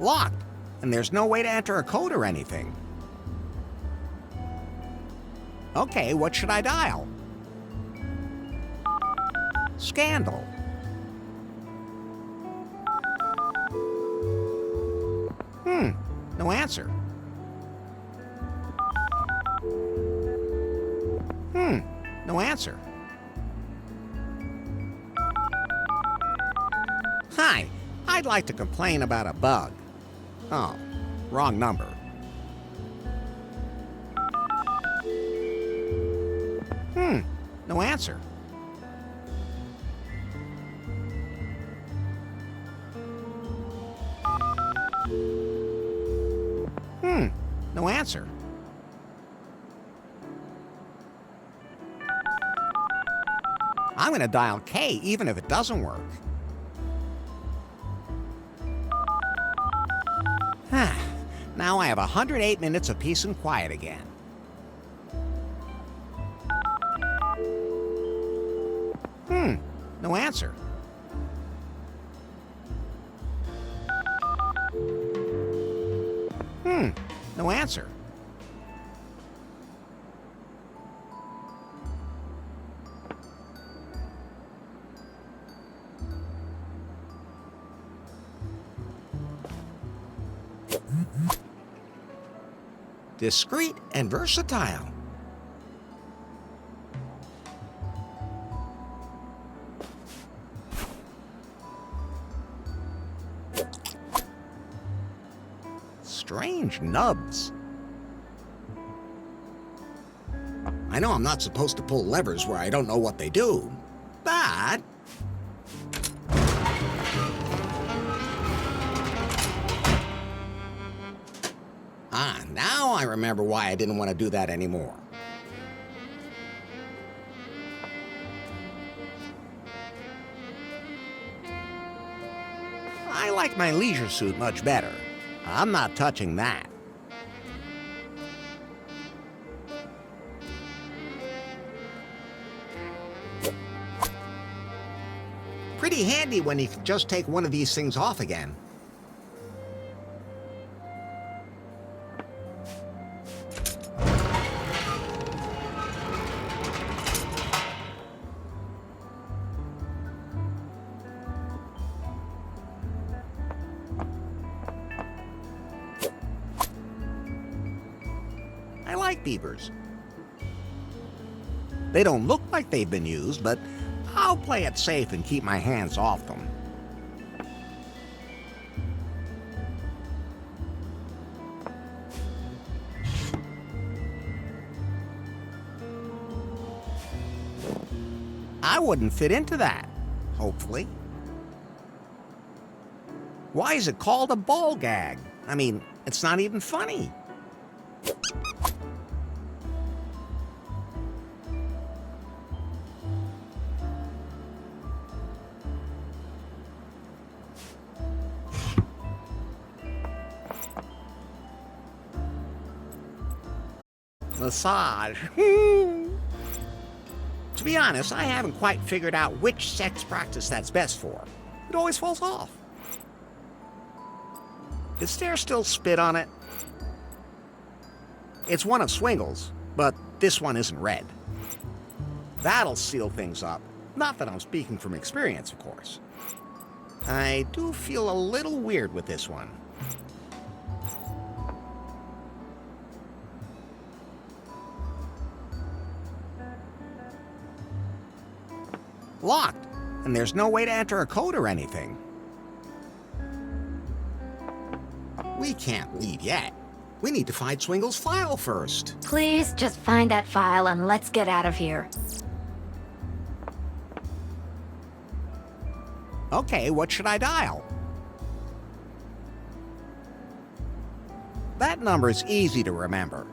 Locked, and there's no way to enter a code or anything. Okay, what should I dial? Scandal. No answer. No answer. Hi, I'd like to complain about a bug. Oh, wrong number. No answer. No answer. I'm going to dial K even if it doesn't work. Now I have 108 minutes of peace and quiet again. No answer. No answer. Discreet and versatile. Strange nubs. I know I'm not supposed to pull levers where I don't know what they do, but... Now I remember why I didn't want to do that anymore. I like my leisure suit much better. I'm not touching that. Pretty handy when you can just take one of these things off again. I like beavers. They don't look like they've been used, but I'll play it safe and keep my hands off them. I wouldn't fit into that, hopefully. Why is it called a ball gag? I mean, it's not even funny. Massage. To be honest, I haven't quite figured out which sex practice that's best for. It always falls off. Is there still spit on it? It's one of Swingle's, but this one isn't red. That'll seal things up. Not that I'm speaking from experience, of course. I do feel a little weird with this one. Locked, and there's no way to enter a code or anything. We can't leave yet. We need to find Swingle's file first. Please just find that file and let's get out of here. Okay, what should I dial? That number's easy to remember.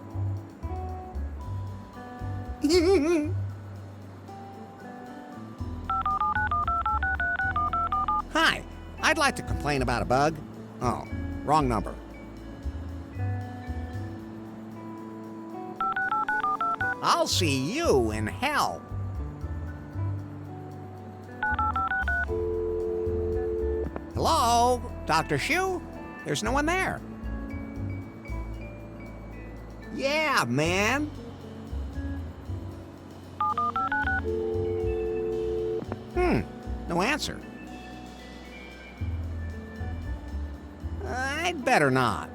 Hi, I'd like to complain about a bug. Oh, wrong number. I'll see you in hell. Hello, Dr. Shu? There's no one there. Yeah, man. No answer. I'd better not.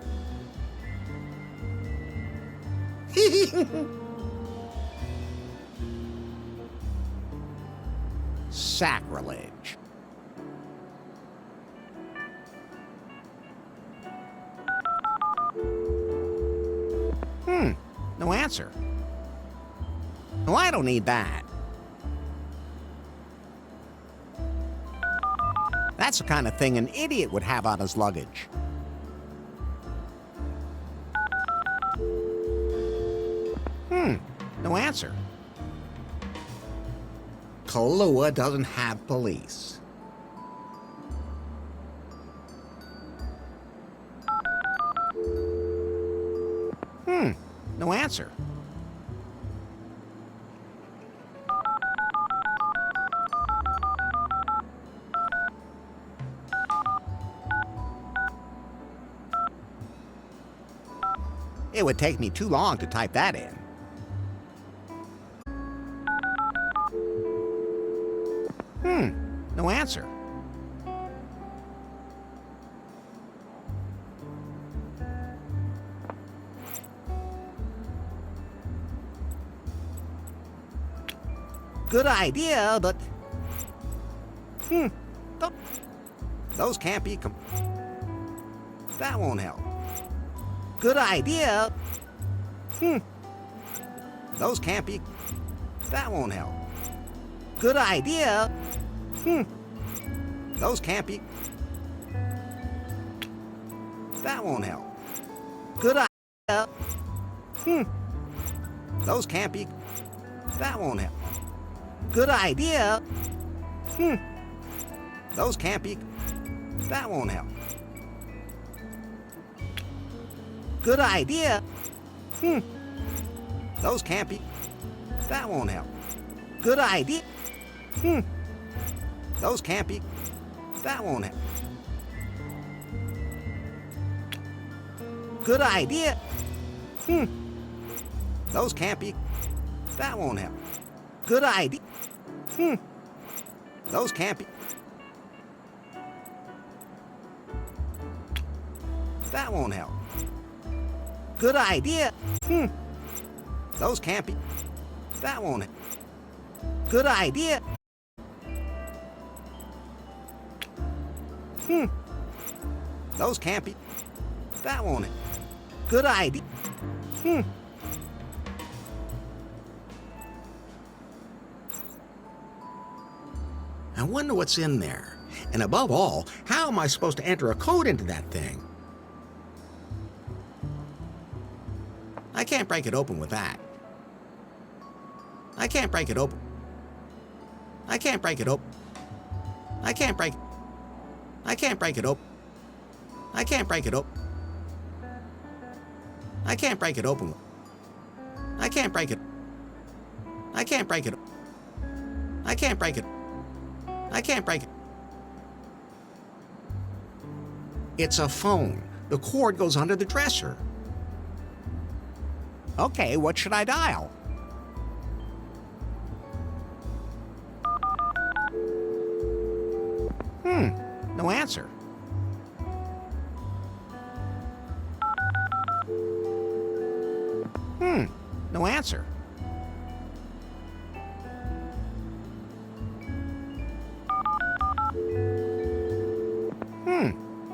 Sacrilege. No answer. No, I don't need that. That's the kind of thing an idiot would have on his luggage. No answer. Kahlua doesn't have police. No answer. It would take me too long to type that in. No answer. Good idea, but... Those can't be... That won't help. Good idea. Those can't be... That won't help. Good idea. Those can't be... That won't help. Good idea. Those can't be... That won't help. Good idea. Those can't be... That won't help. Good idea. Those can't be... That won't help. Good idea. Those can't be... That won't help. Good idea. Those can't be... That won't help. Good idea. Those can't be... That won't help. Good idea. Those can't be... That won't help. Good idea. Those can't be... That won't help. Good idea. I wonder what's in there. And above all, how am I supposed to enter a code into that thing? I can't break it open with that. I can't break it open. I can't break it open. I can't break... I can't break it open. I can't break it open. I can't break it open. I can't break it. I can't break it. I can't break it. I can't break it. It's a phone. The cord goes under the dresser. Okay, what should I dial? No answer. No answer.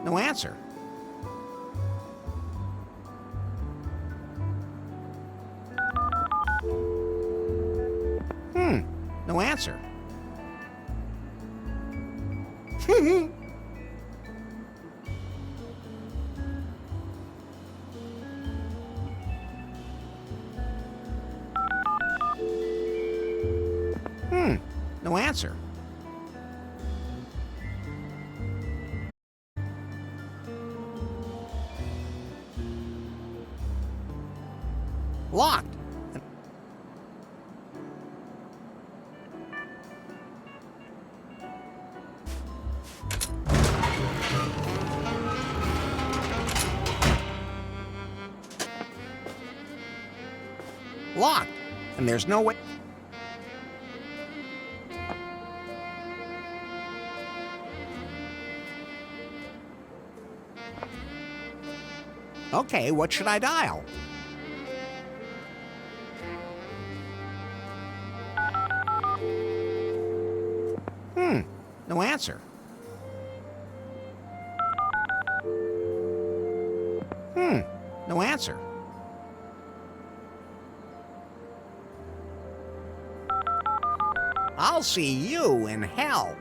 No answer. No answer. No answer. Locked. locked, and there's no way... Okay, what should I dial? No answer. No answer. I'll see you in hell.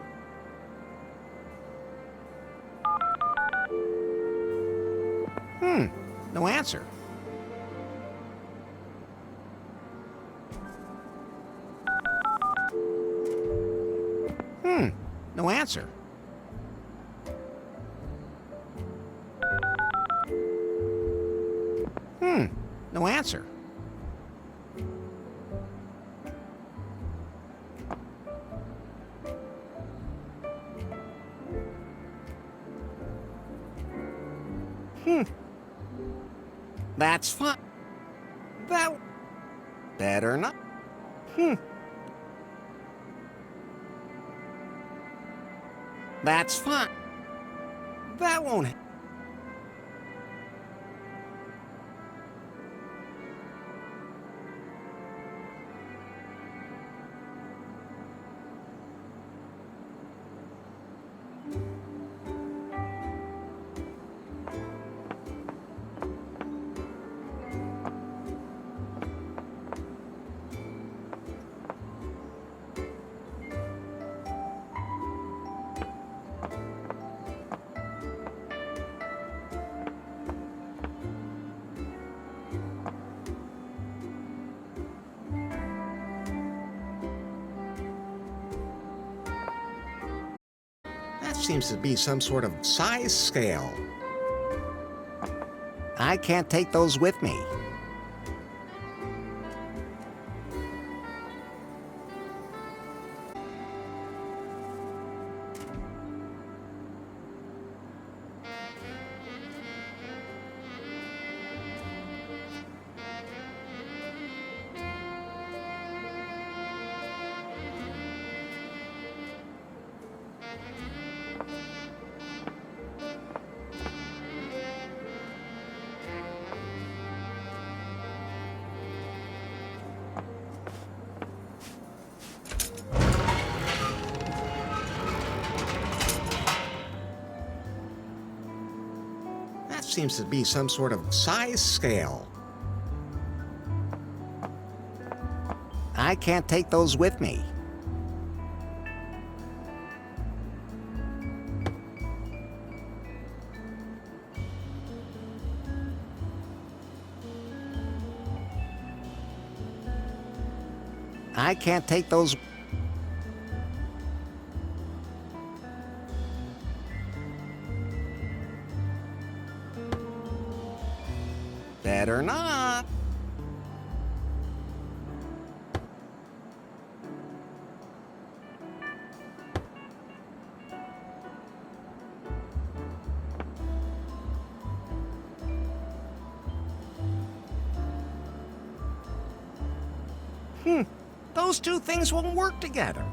No answer. No answer. No answer. That's fine. That better not. That's fine. That won't. That seems to be some sort of size scale. I can't take those with me. That seems to be some sort of size scale. I can't take those with me. I can't take those. Better not. Those two things won't work together.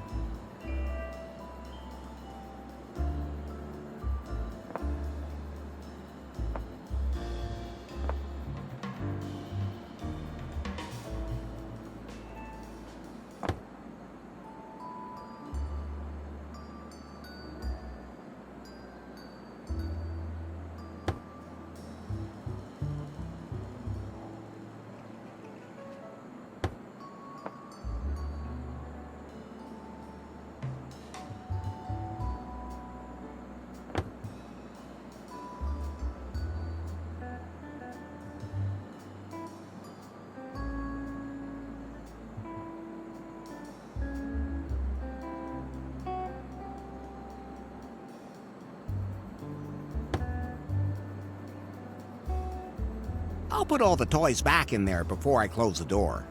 I'll put all the toys back in there before I close the door.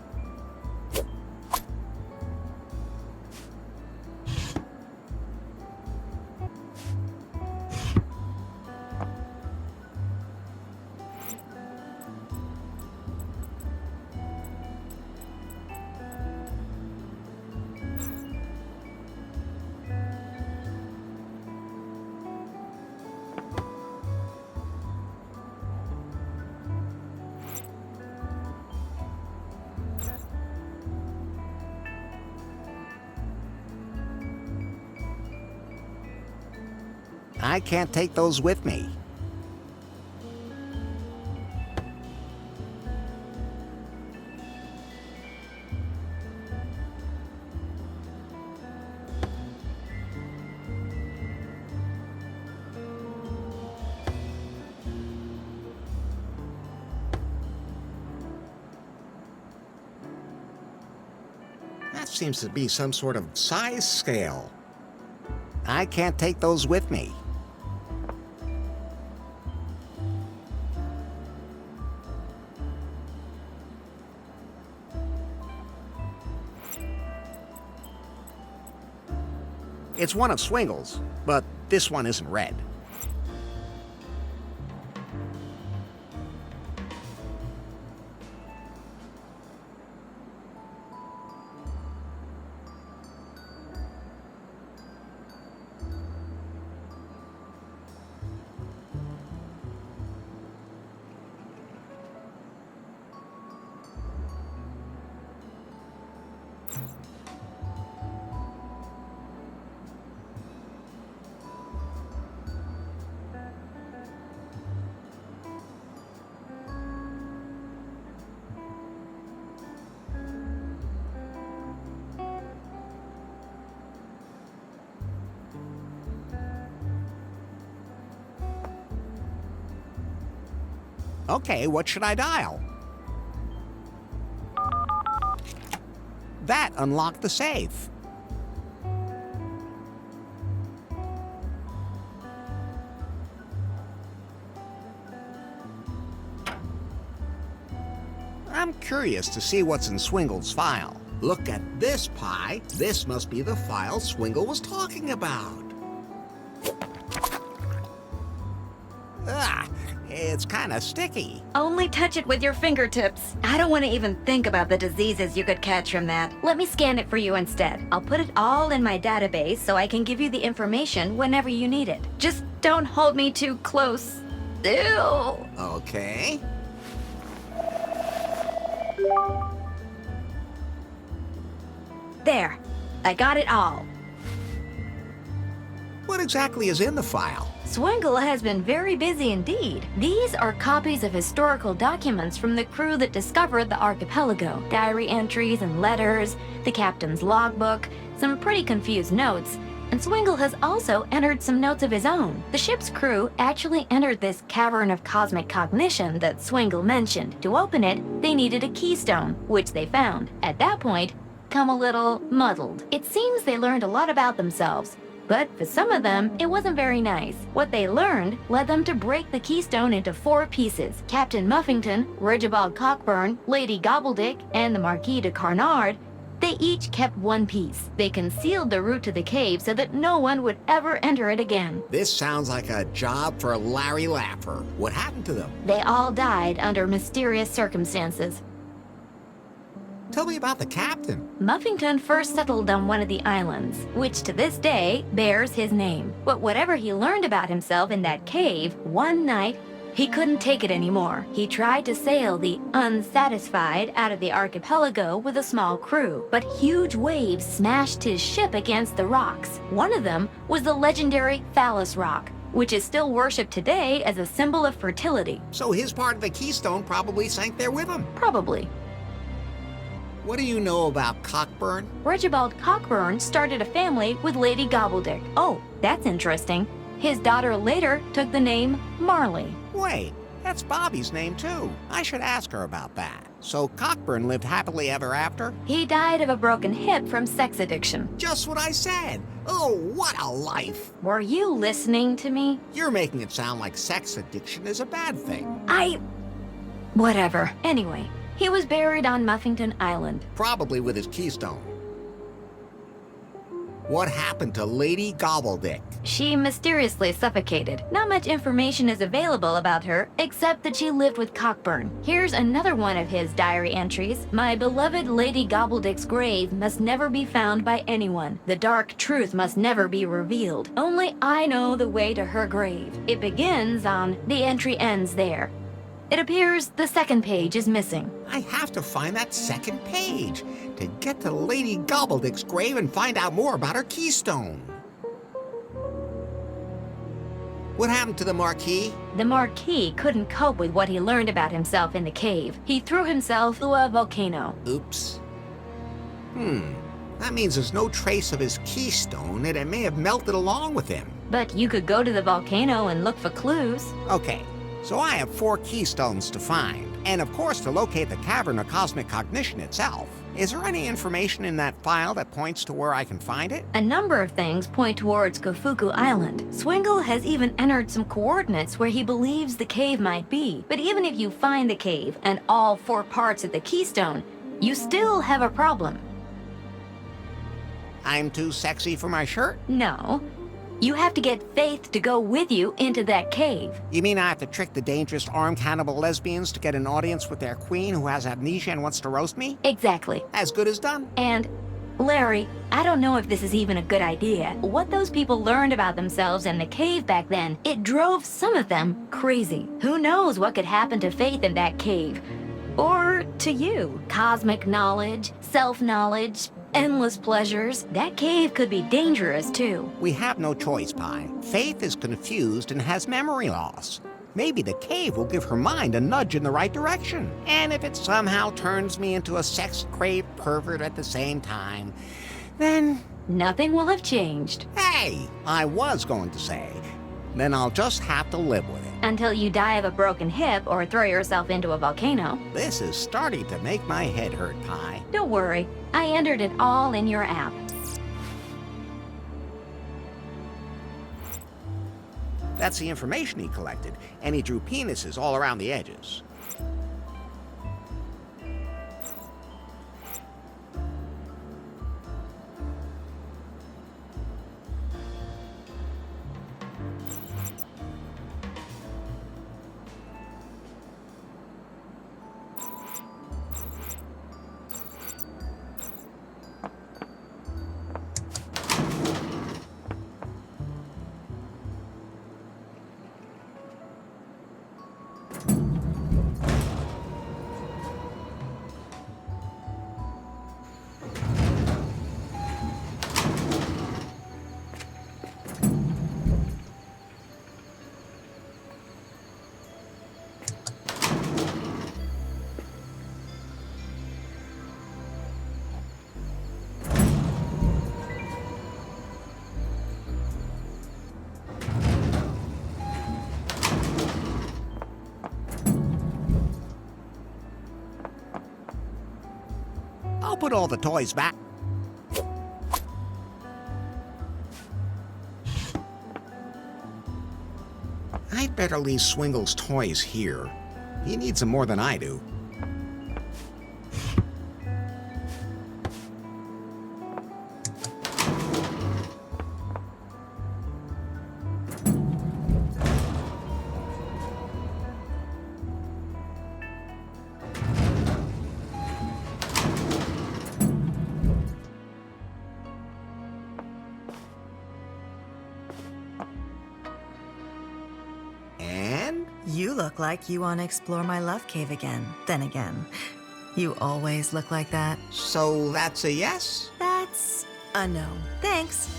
I can't take those with me. That seems to be some sort of size scale. I can't take those with me. It's one of Swingle's, but this one isn't red. Okay, what should I dial? That unlocked the safe. I'm curious to see what's in Swingle's file. Look at this pie. This must be the file Swingle was talking about. Ah, it's kind of sticky. Only touch it with your fingertips. I don't want to even think about the diseases you could catch from that. Let me scan it for you instead. I'll put it all in my database so I can give you the information whenever you need it. Just don't hold me too close. Ew. Okay. There. I got it all. What exactly is in the file? Swingle has been very busy indeed. These are copies of historical documents from the crew that discovered the archipelago. Diary entries and letters, the captain's logbook, some pretty confused notes, and Swingle has also entered some notes of his own. The ship's crew actually entered this cavern of cosmic cognition that Swingle mentioned. To open it, they needed a keystone, which they found. At that point, come a little muddled. It seems they learned a lot about themselves, but for some of them, it wasn't very nice. What they learned led them to break the keystone into 4 pieces. Captain Muffington, Regibald Cockburn, Lady Gobbledick, and the Marquis de Carnard, they each kept 1 piece. They concealed the route to the cave so that no one would ever enter it again. This sounds like a job for Larry Laffer. What happened to them? They all died under mysterious circumstances. Tell me about the captain. Muffington first settled on one of the islands, which to this day bears his name. But whatever he learned about himself in that cave, one night, he couldn't take it anymore. He tried to sail the Unsatisfied out of the archipelago with a small crew, but huge waves smashed his ship against the rocks. One of them was the legendary Phallus Rock, which is still worshipped today as a symbol of fertility. So his part of the keystone probably sank there with him. Probably. What do you know about Cockburn? Regibald Cockburn started a family with Lady Gobbledick. Oh, that's interesting. His daughter later took the name Marley. Wait, that's Bobby's name too. I should ask her about that. So Cockburn lived happily ever after? He died of a broken hip from sex addiction. Just what I said. Oh, what a life. Were you listening to me? You're making it sound like sex addiction is a bad thing. Whatever. Anyway, he was buried on Muffington Island. Probably with his keystone. What happened to Lady Gobbledick? She mysteriously suffocated. Not much information is available about her, except that she lived with Cockburn. Here's another one of his diary entries. My beloved Lady Gobbledick's grave must never be found by anyone. The dark truth must never be revealed. Only I know the way to her grave. It begins on, the entry ends there. It appears the second page is missing. I have to find that second page to get to Lady Gobbledick's grave and find out more about her keystone. What happened to the Marquis? The Marquis couldn't cope with what he learned about himself in the cave. He threw himself through a volcano. Oops. That means there's no trace of his keystone, and it may have melted along with him. But you could go to the volcano and look for clues. Okay, so I have 4 keystones to find, and of course to locate the cavern of cosmic cognition itself. Is there any information in that file that points to where I can find it? A number of things point towards Kofuku Island. Swingle has even entered some coordinates where he believes the cave might be. But even if you find the cave and all 4 parts of the keystone, you still have a problem. I'm too sexy for my shirt? No. You have to get Faith to go with you into that cave. You mean I have to trick the dangerous armed cannibal lesbians to get an audience with their queen who has amnesia and wants to roast me? Exactly. As good as done. And, Larry, I don't know if this is even a good idea. What those people learned about themselves in the cave back then, it drove some of them crazy. Who knows what could happen to Faith in that cave? Or to you. Cosmic knowledge, self-knowledge, endless pleasures. That cave could be dangerous, too. We have no choice, Pi. Faith is confused and has memory loss. Maybe the cave will give her mind a nudge in the right direction. And if it somehow turns me into a sex-craved pervert at the same time, then... Nothing will have changed. Hey, I was going to say, then I'll just have to live with it. Until you die of a broken hip or throw yourself into a volcano. This is starting to make my head hurt, Pi. Don't worry, I entered it all in your app. That's the information he collected, and he drew penises all around the edges. I'll put all the toys back. I'd better leave Swingle's toys here. He needs them more than I do. You look like you want to explore my love cave again. Then again, you always look like that. So that's a yes? That's a no. Thanks.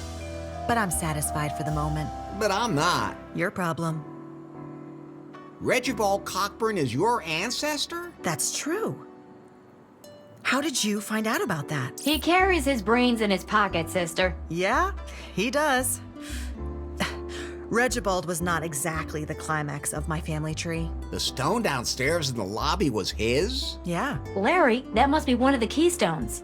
But I'm satisfied for the moment. But I'm not. Your problem. Regibald Cockburn is your ancestor? That's true. How did you find out about that? He carries his brains in his pocket, sister. Yeah, he does. Regibald was not exactly the climax of my family tree. The stone downstairs in the lobby was his? Yeah. Larry, that must be one of the keystones.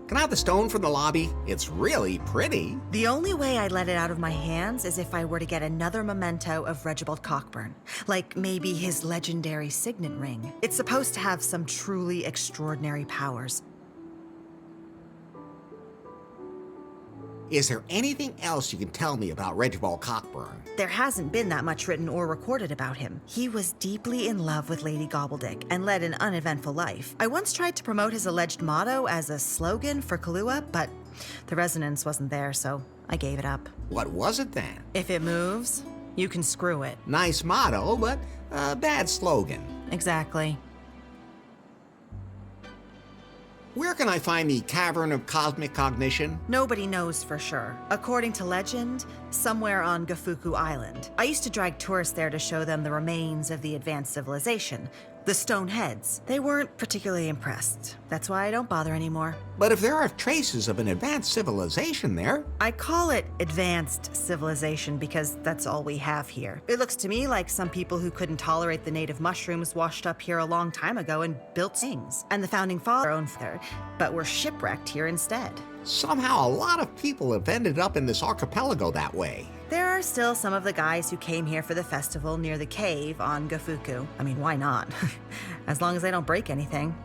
Can I have the stone from the lobby? It's really pretty. The only way I'd let it out of my hands is if I were to get another memento of Regibald Cockburn. Like maybe his legendary signet ring. It's supposed to have some truly extraordinary powers. Is there anything else you can tell me about Regibald Cockburn? There hasn't been that much written or recorded about him. He was deeply in love with Lady Gobbledick and led an uneventful life. I once tried to promote his alleged motto as a slogan for Kahlua, but the resonance wasn't there, so I gave it up. What was it then? If it moves, you can screw it. Nice motto, but a bad slogan. Exactly. Where can I find the Cavern of Cosmic Cognition? Nobody knows for sure. According to legend, somewhere on Gafuku Island. I used to drag tourists there to show them the remains of the advanced civilization, the stone heads. They weren't particularly impressed. That's why I don't bother anymore. But if there are traces of an advanced civilization there... I call it advanced civilization because that's all we have here. It looks to me like some people who couldn't tolerate the native mushrooms washed up here a long time ago and built things. And the founding father owned there, but were shipwrecked here instead. Somehow a lot of people have ended up in this archipelago that way. There are still some of the guys who came here for the festival near the cave on Gafuku. I mean, why not? As long as they don't break anything.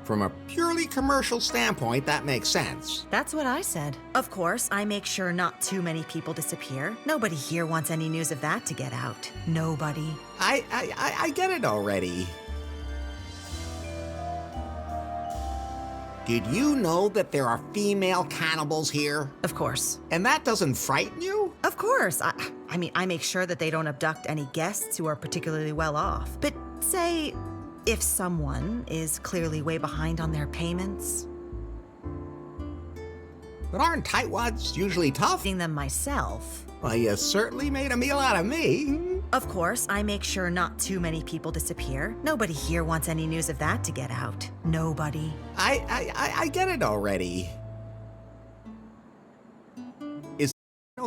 From a purely commercial standpoint, that makes sense. That's what I said. Of course, I make sure not too many people disappear. Nobody here wants any news of that to get out. Nobody. I get it already. Did you know that there are female cannibals here? Of course. And that doesn't frighten you? Of course. I mean, I make sure that they don't abduct any guests who are particularly well off. But say, if someone is clearly way behind on their payments... But aren't tightwads usually tough? Eating them myself. Well, you certainly made a meal out of me. Of course, I make sure not too many people disappear. Nobody here wants any news of that to get out. Nobody. I get it already. Is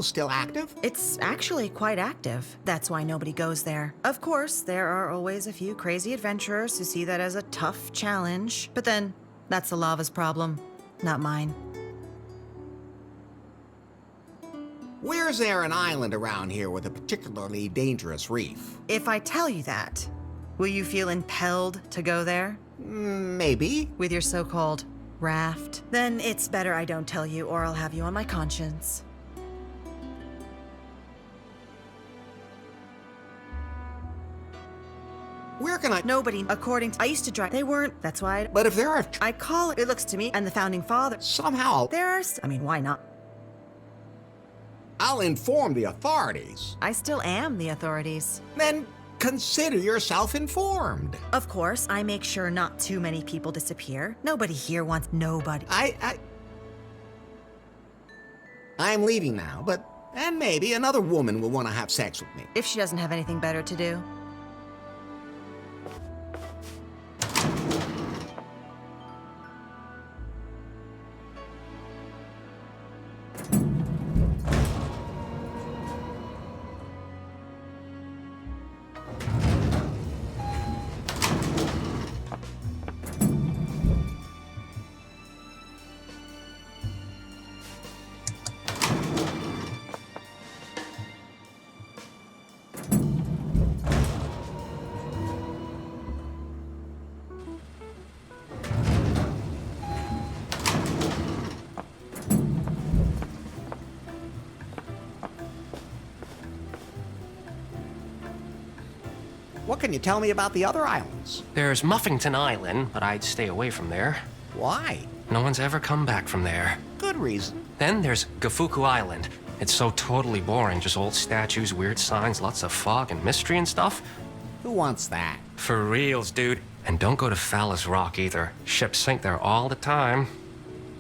still active? It's actually quite active. That's why nobody goes there. Of course, there are always a few crazy adventurers who see that as a tough challenge. But then, that's the lava's problem, not mine. Where's there an island around here with a particularly dangerous reef? If I tell you that, will you feel impelled to go there? Maybe. With your so-called raft? Then it's better I don't tell you or I'll have you on my conscience. Where can I... Nobody, according to... I used to drive... They weren't... That's why... But if there are... I call it... It looks to me and the founding father... Somehow... There are... I mean, why not? I'll inform the authorities. I still am the authorities. Then consider yourself informed. Of course, I make sure not too many people disappear. Nobody here wants... Nobody. I'm leaving now, but... And maybe another woman will want to have sex with me. If she doesn't have anything better to do. What can you tell me about the other islands? There's Muffington Island, but I'd stay away from there. Why? No one's ever come back from there. Good reason. Then there's Gafuku Island. It's so totally boring, just old statues, weird signs, lots of fog and mystery and stuff. Who wants that? For reals, dude. And don't go to Phallus Rock either. Ships sink there all the time.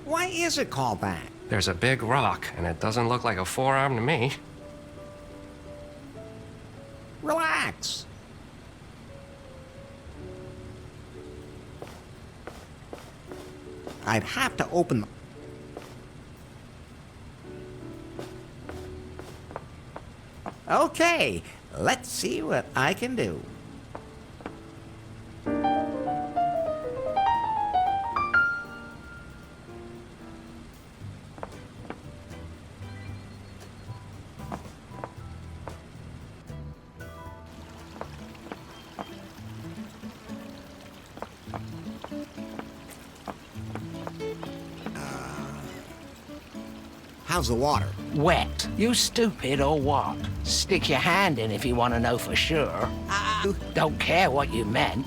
Why is it called that? There's a big rock, and it doesn't look like a forearm to me. Relax. I'd have to open the... Okay, let's see what I can do. How's the water? Wet. You stupid or what? Stick your hand in if you want to know for sure. Don't care what you meant.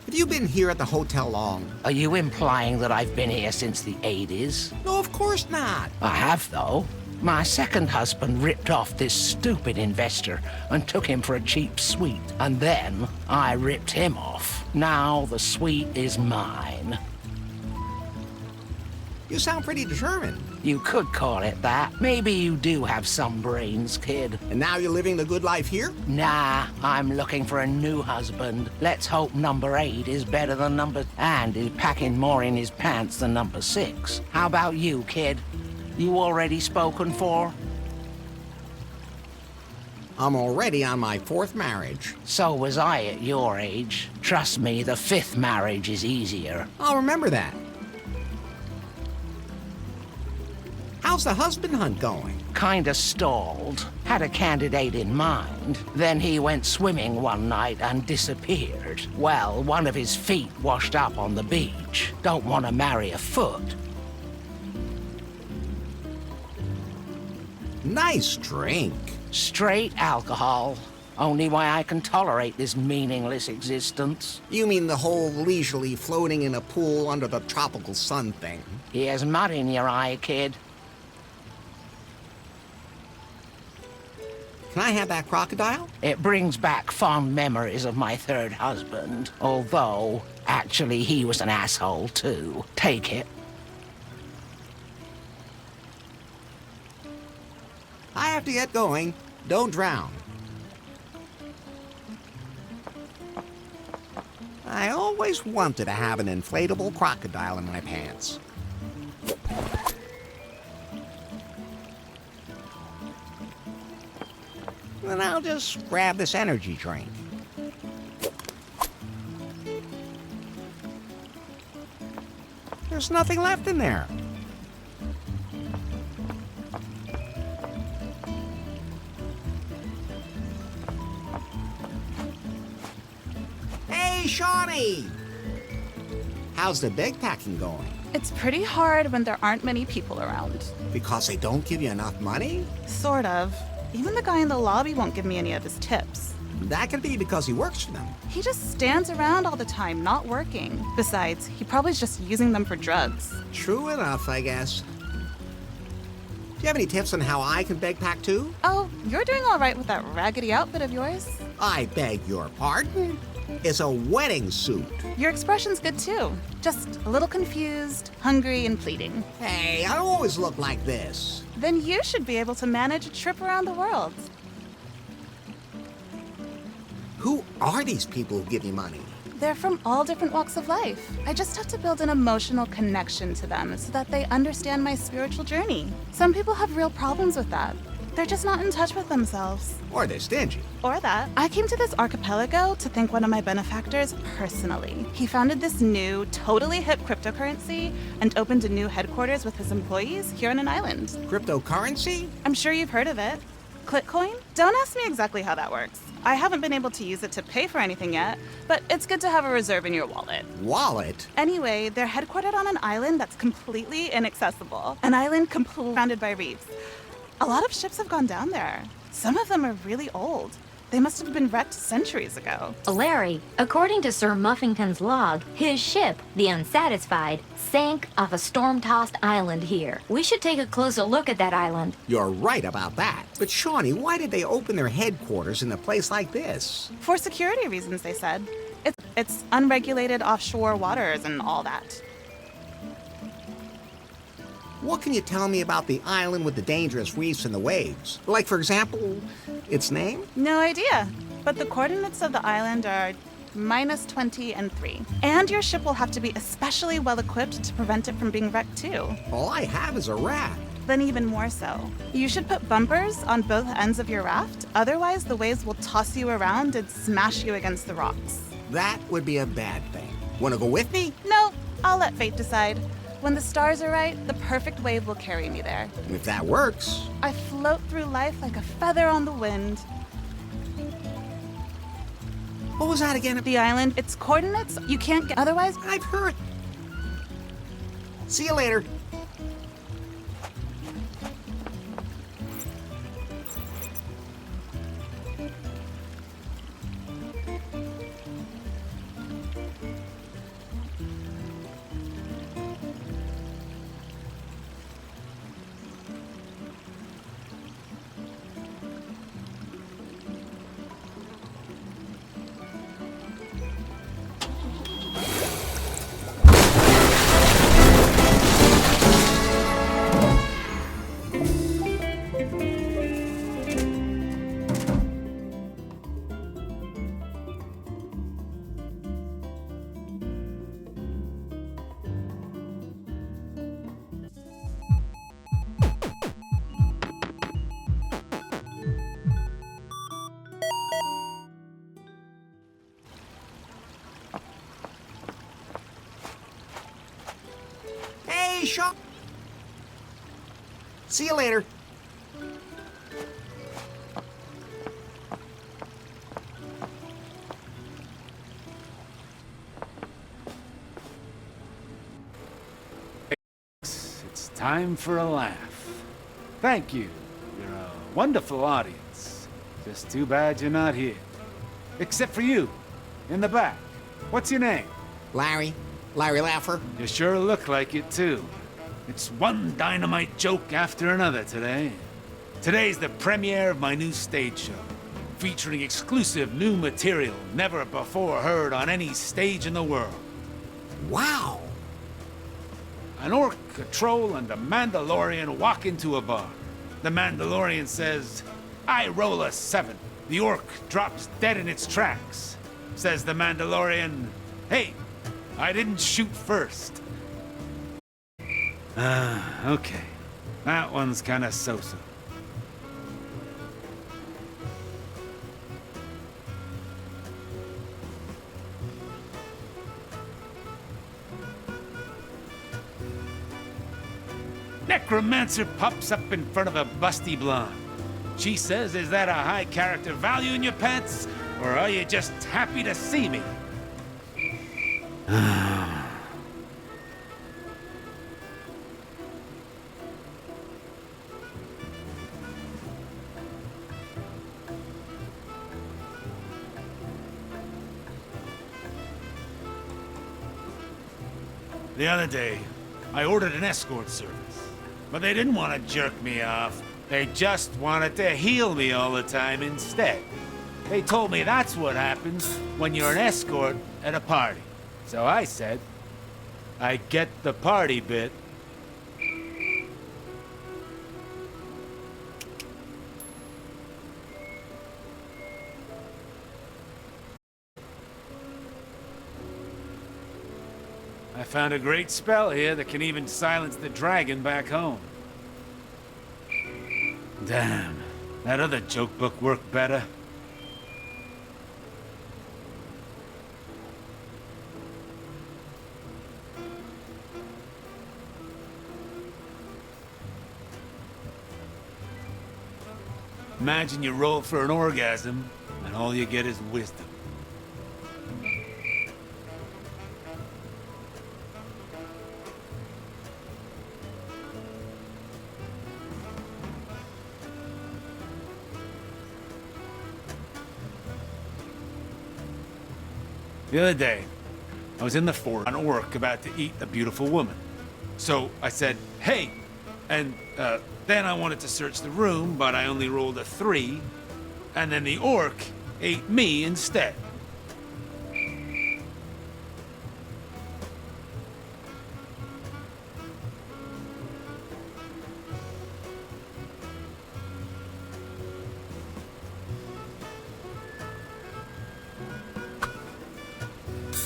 Have you been here at the hotel long? Are you implying that I've been here since the 80s? No, of course not. I have, though. My second husband ripped off this stupid investor and took him for a cheap suite. And then I ripped him off. Now the suite is mine. You sound pretty determined. You could call it that. Maybe you do have some brains, kid. And now you're living the good life here? Nah, I'm looking for a new husband. Let's hope number 8 is better than and is packing more in his pants than number 6. How about you, kid? You already spoken for? I'm already on my 4th marriage. So was I at your age. Trust me, the 5th marriage is easier. I'll remember that. How's the husband hunt going? Kinda stalled. Had a candidate in mind. Then he went swimming one night and disappeared. Well, one of his feet washed up on the beach. Don't want to marry a foot. Nice drink. Straight alcohol. Only way I can tolerate this meaningless existence. You mean the whole leisurely floating in a pool under the tropical sun thing? Here's mud in your eye, kid. Can I have that crocodile? It brings back fond memories of my 3rd husband. Although, actually, he was an asshole, too. Take it. I have to get going. Don't drown. I always wanted to have an inflatable crocodile in my pants. Then I'll just grab this energy drink. There's nothing left in there. Hey, Shawnee! How's the bag packing going? It's pretty hard when there aren't many people around. Because they don't give you enough money? Sort of. Even the guy in the lobby won't give me any of his tips. That could be because he works for them. He just stands around all the time, not working. Besides, he probably's just using them for drugs. True enough, I guess. Do you have any tips on how I can bag pack too? Oh, you're doing all right with that raggedy outfit of yours. I beg your pardon? It's a wedding suit. Your expression's good too. Just a little confused, hungry, and pleading. Hey, I don't always look like this. Then you should be able to manage a trip around the world. Who are these people who give you money? They're from all different walks of life. I just have to build an emotional connection to them so that they understand my spiritual journey. Some people have real problems with that. They're just not in touch with themselves. Or they're stingy. Or that. I came to this archipelago to thank one of my benefactors personally. He founded this new, totally hip cryptocurrency and opened a new headquarters with his employees here on an island. Cryptocurrency? I'm sure you've heard of it. Clickcoin? Don't ask me exactly how that works. I haven't been able to use it to pay for anything yet, but it's good to have a reserve in your wallet. Wallet? Anyway, they're headquartered on an island that's completely inaccessible. An island completely surrounded by reefs. A lot of ships have gone down there. Some of them are really old. They must have been wrecked centuries ago. Larry, according to Sir Muffington's log, his ship, the Unsatisfied, sank off a storm-tossed island here. We should take a closer look at that island. You're right about that. But Shawnee, why did they open their headquarters in a place like this? For security reasons, they said. It's unregulated offshore waters and all that. What can you tell me about the island with the dangerous reefs and the waves? Like, for example, its name? No idea. But the coordinates of the island are -20 and 3. And your ship will have to be especially well equipped to prevent it from being wrecked too. All I have is a raft. Then even more so. You should put bumpers on both ends of your raft, otherwise the waves will toss you around and smash you against the rocks. That would be a bad thing. Wanna go with me? No, I'll let fate decide. When the stars are right, the perfect wave will carry me there. If that works. I float through life like a feather on the wind. What was that again? The island, its coordinates, you can't get otherwise. I've heard. See you later. show. See you later. It's time for a laugh. Thank you. You're a wonderful audience. Just too bad you're not here. Except for you, in the back. What's your name? Larry Laffer. You sure look like it, too. It's one dynamite joke after another today. Today's the premiere of my new stage show, featuring exclusive new material never before heard on any stage in the world. Wow. An orc, a troll, and a Mandalorian walk into a bar. The Mandalorian says, "I roll a 7." The orc drops dead in its tracks. Says the Mandalorian, "Hey, I didn't shoot first." Okay. That one's kinda so-so. Necromancer pops up in front of a busty blonde. She says, "Is that a high character value in your pants, or are you just happy to see me?" The other day, I ordered an escort service, but they didn't want to jerk me off. They just wanted to heal me all the time instead. They told me that's what happens when you're an escort at a party. So I said, I get the party bit. I found a great spell here that can even silence the dragon back home. Damn, that other joke book worked better. Imagine you roll for an orgasm, and all you get is wisdom. The other day, I was in the fort on orc about to eat a beautiful woman. So I said, "Hey," and then I wanted to search the room, but I only rolled a 3, and then the orc ate me instead.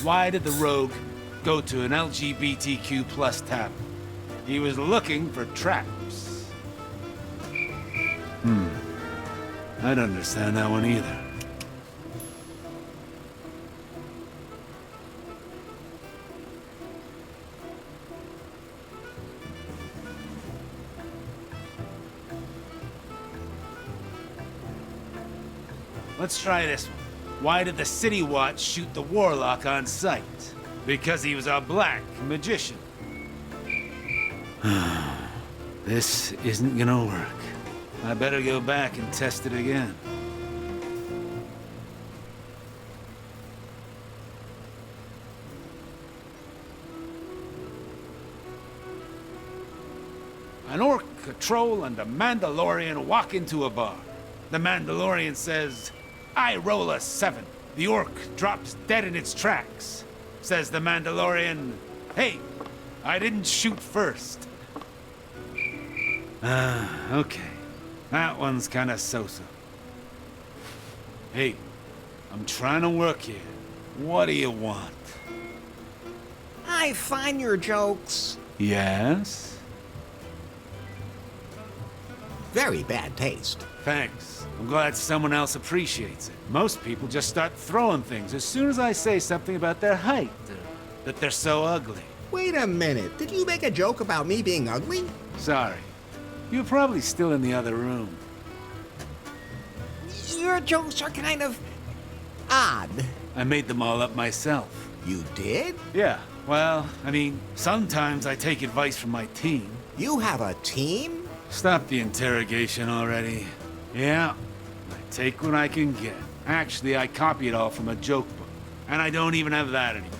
Why did the rogue go to an LGBTQ plus tavern? He was looking for traps. I don't understand that one either. Let's try this one. Why did the City Watch shoot the Warlock on sight? Because he was a black magician. This isn't gonna work. I better go back and test it again. An orc, a troll, and a Mandalorian walk into a bar. The Mandalorian says, "I roll a 7." The orc drops dead in its tracks. Says the Mandalorian, "Hey, I didn't shoot first." Okay. That one's kinda so-so. Hey, I'm trying to work here. What do you want? I find your jokes Yes? very bad taste. Thanks. I'm glad someone else appreciates it. Most people just start throwing things as soon as I say something about their height, or that they're so ugly. Wait a minute. Did you make a joke about me being ugly? Sorry. You're probably still in the other room. Your jokes are kind of odd. I made them all up myself. You did? Yeah, well, I mean, sometimes I take advice from my team. You have a team? Stop the interrogation already. Yeah, I take what I can get. Actually, I copy it all from a joke book. And I don't even have that anymore.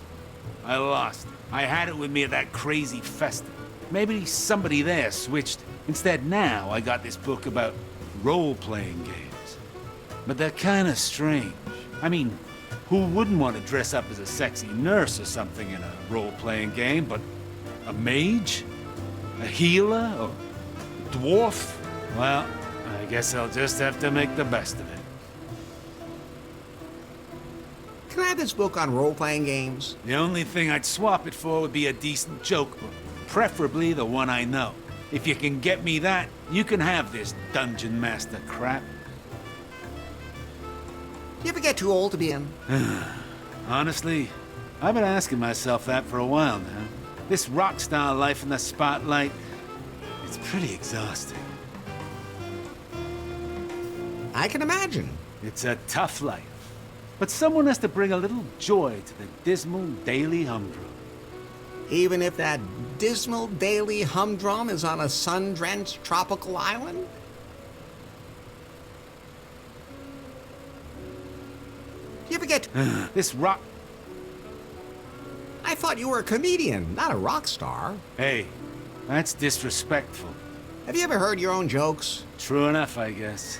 I lost it. I had it with me at that crazy festival. Maybe somebody there switched. Instead, now I got this book about role-playing games. But they're kinda strange. I mean, who wouldn't want to dress up as a sexy nurse or something in a role-playing game, but a mage? A healer? Or a dwarf? Well, I guess I'll just have to make the best of it. Can I have this book on role-playing games? The only thing I'd swap it for would be a decent joke book. Preferably the one I know. If you can get me that, you can have this Dungeon Master crap. You ever get too old to be in? Honestly, I've been asking myself that for a while now. This rock star life in the spotlight, it's pretty exhausting. I can imagine. It's a tough life. But someone has to bring a little joy to the dismal daily humdrum. Even if that dismal daily humdrum is on a sun-drenched tropical island? You ever get... This rock... I thought you were a comedian, not a rock star. Hey, that's disrespectful. Have you ever heard your own jokes? True enough, I guess.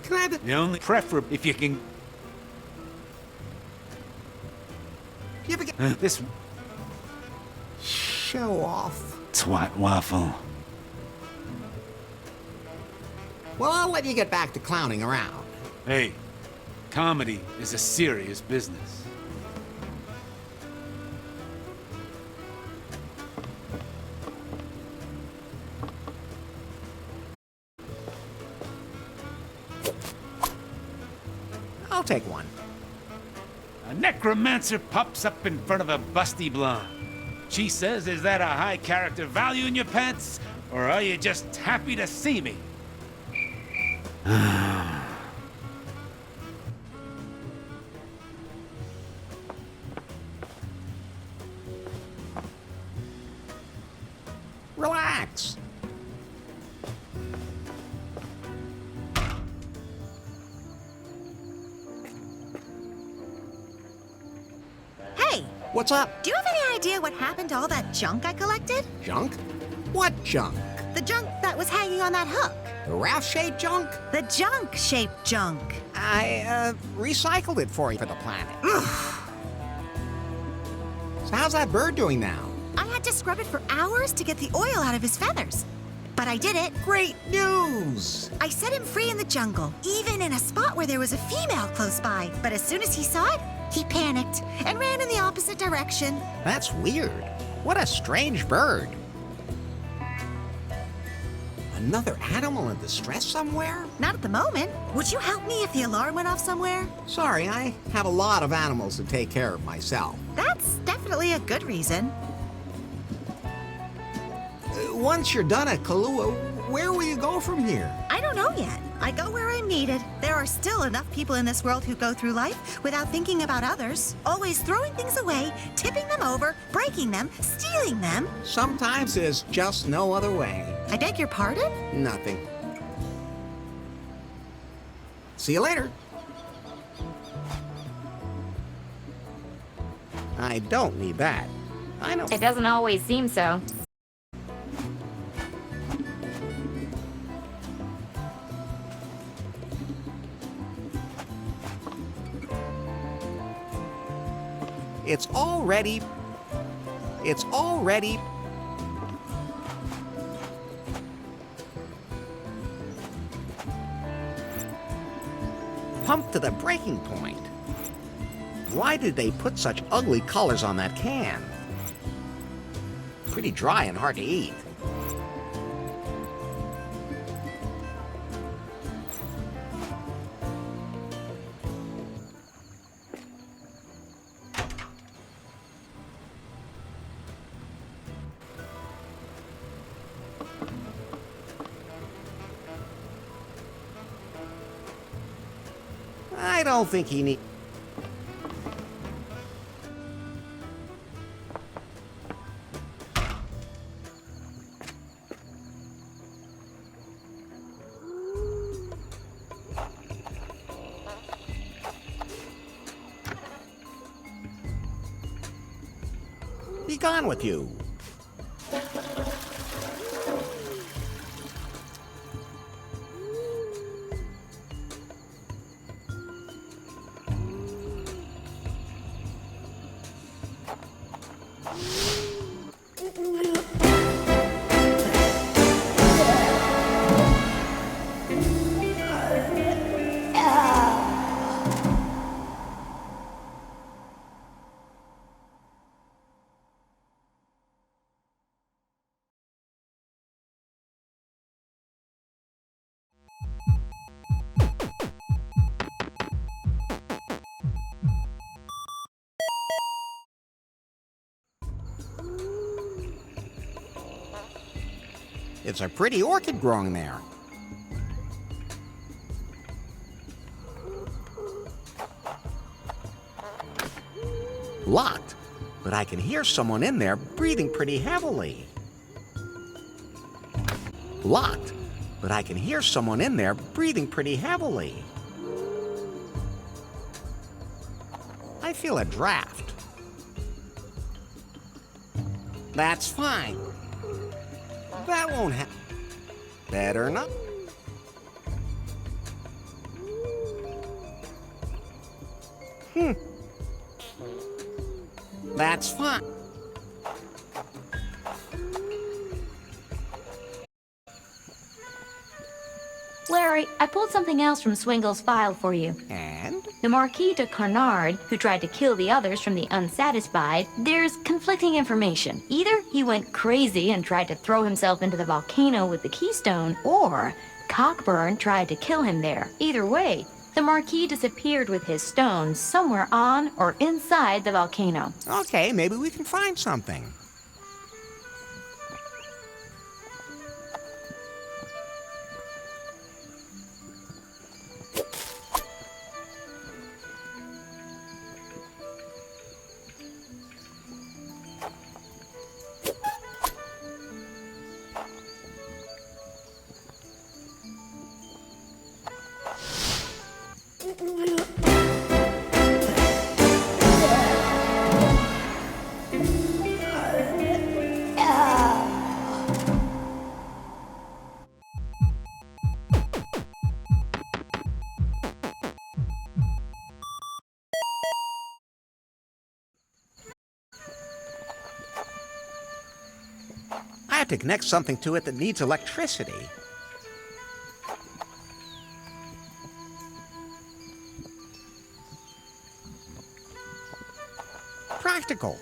Can I have The only preferable if you can... You ever get... This Show off. twat waffle. Well, I'll let you get back to clowning around. Hey, comedy is a serious business. I'll take one. A necromancer pops up in front of a busty blonde. She says, is that a high character value in your pants? Or are you just happy to see me? Relax. Hey, What's up? do you have any idea what happened to all that junk I collected? Junk? What junk? The junk that was hanging on that hook. The raft-shaped junk? The junk-shaped junk. I, recycled it for you for the planet. So how's that bird doing now? I had to scrub it for hours to get the oil out of his feathers. But I did it. Great news! I set him free in the jungle, even in a spot where there was a female close by. But as soon as he saw it, he panicked and ran in the opposite direction. That's weird. What a strange bird. Another animal in distress somewhere? Not at the moment. Would you help me if the alarm went off somewhere? Sorry, I have a lot of animals to take care of myself. That's definitely a good reason. Once you're done at Kahlua, where will you go from here? I don't know yet. I go where I'm needed. There are still enough people in this world who go through life without thinking about others, always throwing things away, tipping them over, breaking them, stealing them. Sometimes there's just no other way. I beg your pardon? Nothing. See you later. I don't need that. I know. It doesn't always seem so. It's already pumped to the breaking point. Why did they put such ugly colors on that can? Pretty dry and hard to eat. I don't think he need... Be gone with you. It's a pretty orchid growing there. Locked, but I can hear someone in there breathing pretty heavily. Locked, but I can hear someone in there breathing pretty heavily. I feel a draft. That's fine. That won't happen. Better not. That's fine. Larry, I pulled something else from Swingle's file for you. And? The Marquis de Carnard, who tried to kill the others from the Unsatisfied, there's conflicting information. Either he went crazy and tried to throw himself into the volcano with the keystone, or Cockburn tried to kill him there. Either way, the Marquis disappeared with his stone somewhere on or inside the volcano. Okay, maybe we can find something. I have to connect something to it that needs electricity. Practical.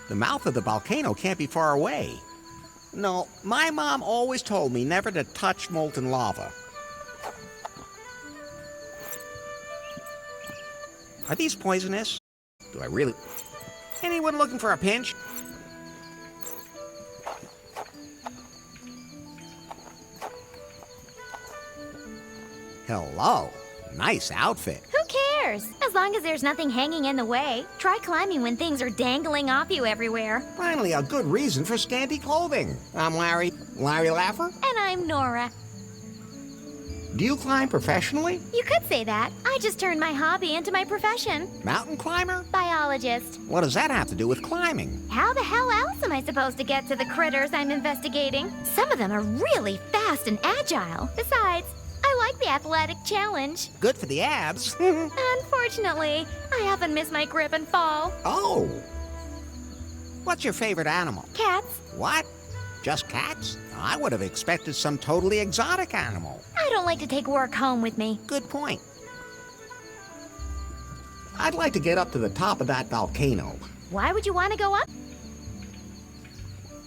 The mouth of the volcano can't be far away. No, my mom always told me never to touch molten lava. Are these poisonous? Do I really... Anyone looking for a pinch? Hello. Nice outfit. Who cares? As long as there's nothing hanging in the way. Try climbing when things are dangling off you everywhere. Finally, a good reason for scanty clothing. I'm Larry. Larry Laffer? And I'm Nora. Do you climb professionally? You could say that. I just turned my hobby into my profession. Mountain climber? Biologist. What does that have to do with climbing? How the hell else am I supposed to get to the critters I'm investigating? Some of them are really fast and agile. Besides, I like the athletic challenge. Good for the abs. Unfortunately, I often miss my grip and fall. Oh. What's your favorite animal? Cats. What? Just cats? I would have expected some totally exotic animal. I don't like to take work home with me. Good point. I'd like to get up to the top of that volcano. Why would you want to go up?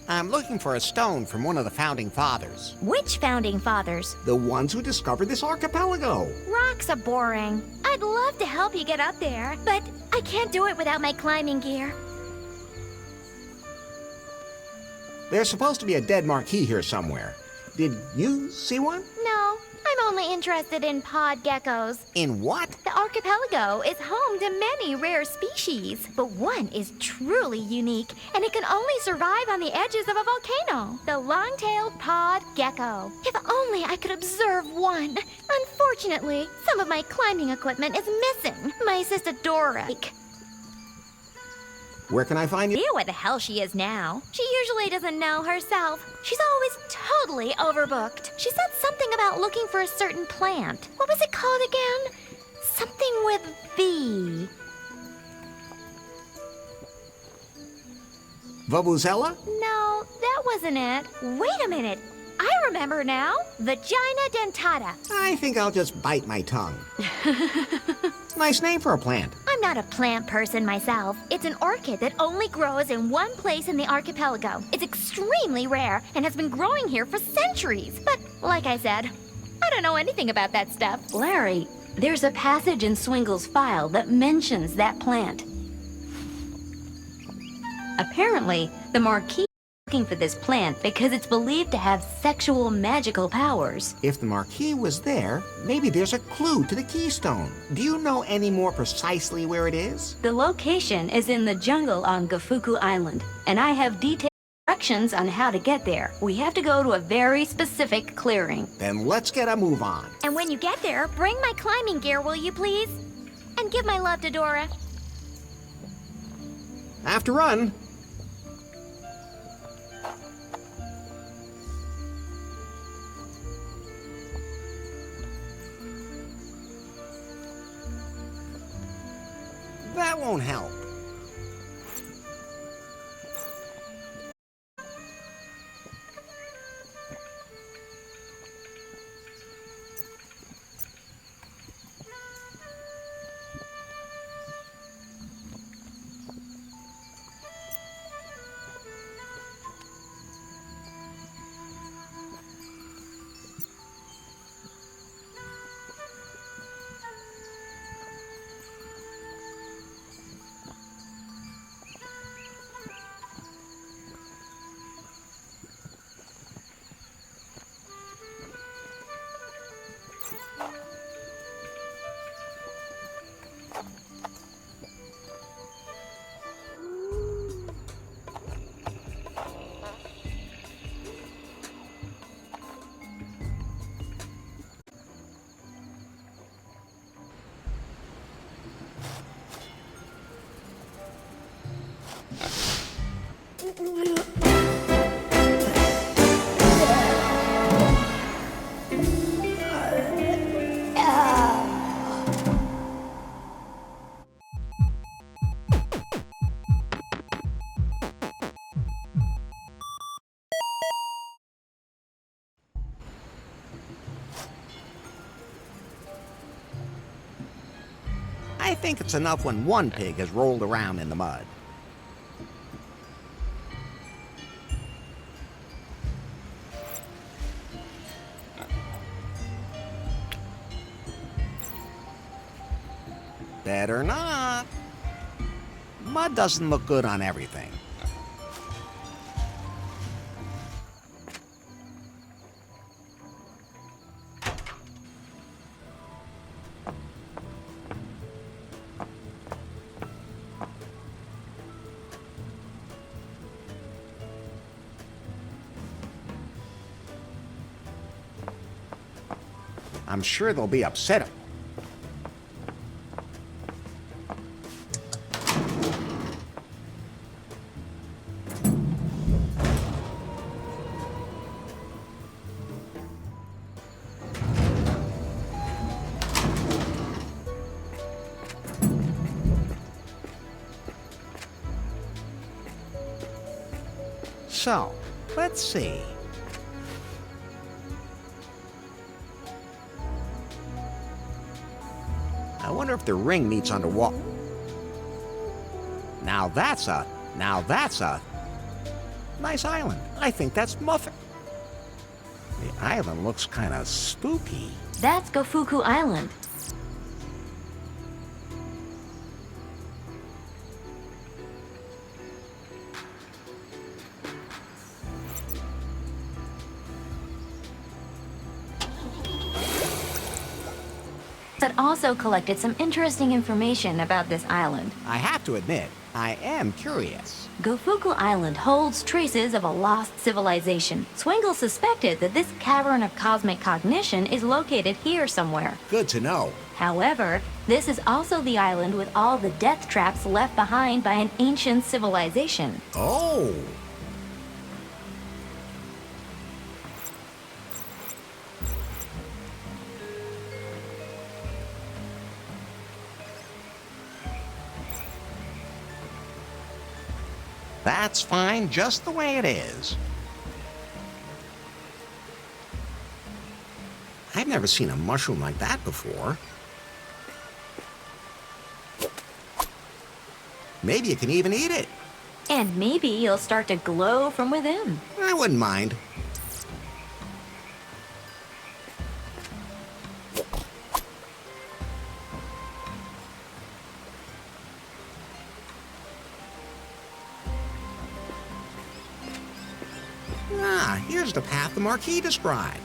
I'm looking for a stone from one of the founding fathers. Which founding fathers? The ones who discovered this archipelago. Rocks are boring. I'd love to help you get up there, but I can't do it without my climbing gear. There's supposed to be a dead marquis here somewhere. Did you see one? No, I'm only interested in pod geckos. In what? The archipelago is home to many rare species, but one is truly unique, and it can only survive on the edges of a volcano. The long-tailed pod gecko. If only I could observe one. Unfortunately, some of my climbing equipment is missing. My assistant Dora. Where can I find you? Idea where the hell she is now. She usually doesn't know herself. She's always totally overbooked. She said something about looking for a certain plant. What was it called again? Something with V. Vuvuzela? No, that wasn't it. Wait a minute. I remember now. Vagina dentata. I think I'll just bite my tongue. Nice name for a plant. I'm not a plant person myself. It's an orchid that only grows in one place in the archipelago. It's extremely rare and has been growing here for centuries. But like I said, I don't know anything about that stuff. Larry, there's a passage in Swingle's file that mentions that plant. Apparently, the Marquis is looking for this plant because it's believed to have sexual magical powers. If the Marquis was there, maybe there's a clue to the keystone. Do you know any more precisely where it is? The location is in the jungle on Gafuku Island, and I have detailed directions on how to get there. We have to go to a very specific clearing. Then let's get a move on. And when you get there, bring my climbing gear, will you please? And give my love to Dora. Have to run. That won't help. I think it's enough when one pig has rolled around in the mud. Better not. Mud doesn't look good on everything. I'm sure they'll be upset. So, let's see. I wonder if the ring meets underwater. Now that's a nice island. I think that's Muffin. The island looks kind of spooky. That's Gafuku Island. also collected some interesting information about this island. I have to admit, I am curious. Gofuku Island holds traces of a lost civilization. Swingle suspected that this cavern of cosmic cognition is located here somewhere. Good to know. However, this is also the island with all the death traps left behind by an ancient civilization. Oh! That's fine just the way it is. I've never seen a mushroom like that before. Maybe you can even eat it. And maybe you'll start to glow from within. I wouldn't mind. Ah, here's the path the Marquis described.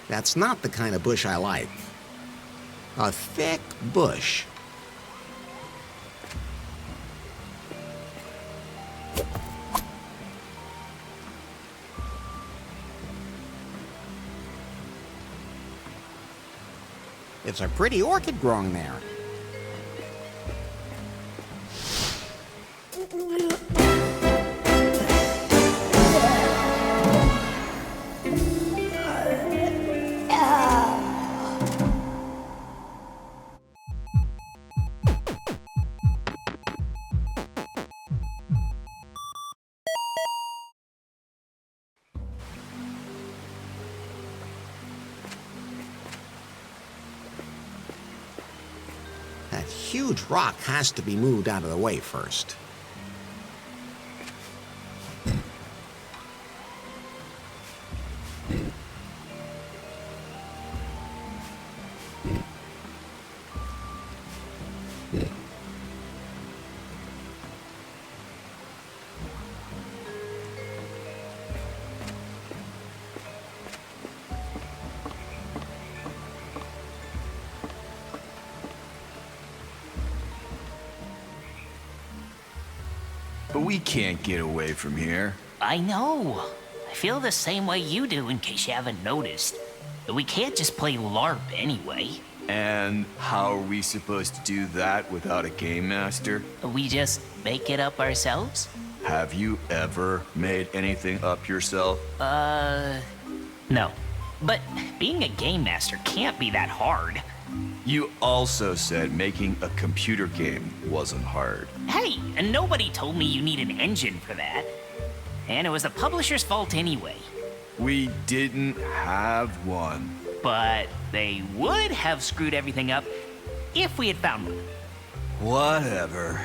That's not the kind of bush I like. A thick bush. It's a pretty orchid growing there. That huge rock has to be moved out of the way first. But we can't get away from here. I know. I feel the same way you do, in case you haven't noticed. We can't just play LARP anyway. And how are we supposed to do that without a game master? We just make it up ourselves? Have you ever made anything up yourself? No. But being a game master can't be that hard. You also said making a computer game wasn't hard. Hey, and nobody told me you need an engine for that. And it was the publisher's fault anyway. We didn't have one. But they would have screwed everything up if we had found one. Whatever.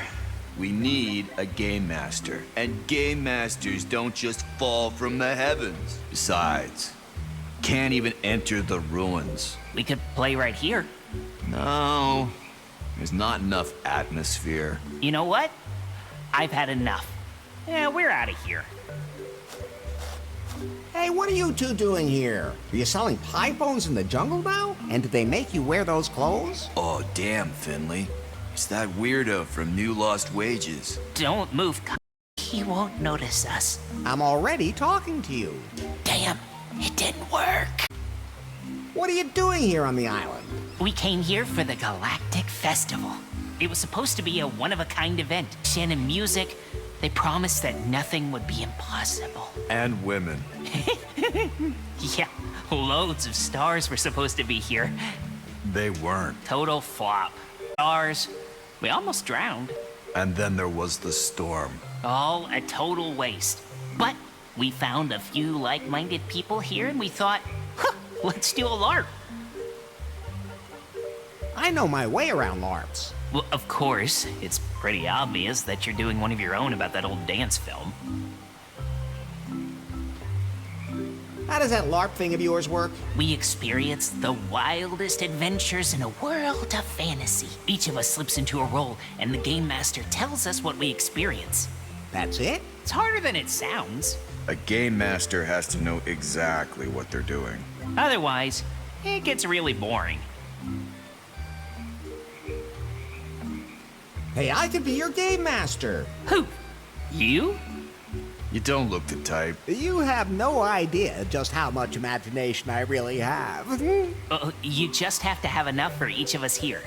We need a game master. And game masters don't just fall from the heavens. Besides, can't even enter the ruins. We could play right here. No, there's not enough atmosphere. You know what? I've had enough. Yeah, we're out of here. Hey, what are you two doing here? Are you selling pie bones in the jungle now? And did they make you wear those clothes? Oh, damn, Finley. It's that weirdo from New Lost Wages. Don't move. He won't notice us. I'm already talking to you. Damn, it didn't work. What are you doing here on the island? We came here for the Galactic Festival. It was supposed to be a one-of-a-kind event. And music, they promised that nothing would be impossible. And women. Yeah, loads of stars were supposed to be here. They weren't. Total flop. Stars, we almost drowned. And then there was the storm. All a total waste. But we found a few like-minded people here and we thought, huh, let's do a LARP. I know my way around LARPs. Well, of course, it's pretty obvious that you're doing one of your own about that old dance film. How does that LARP thing of yours work? We experience the wildest adventures in a world of fantasy. Each of us slips into a role, and the Game Master tells us what we experience. That's it? It's harder than it sounds. A game master has to know exactly what they're doing. Otherwise, it gets really boring. Hey, I could be your game master. Who? You? You don't look the type. You have no idea just how much imagination I really have. You just have to have enough for each of us here.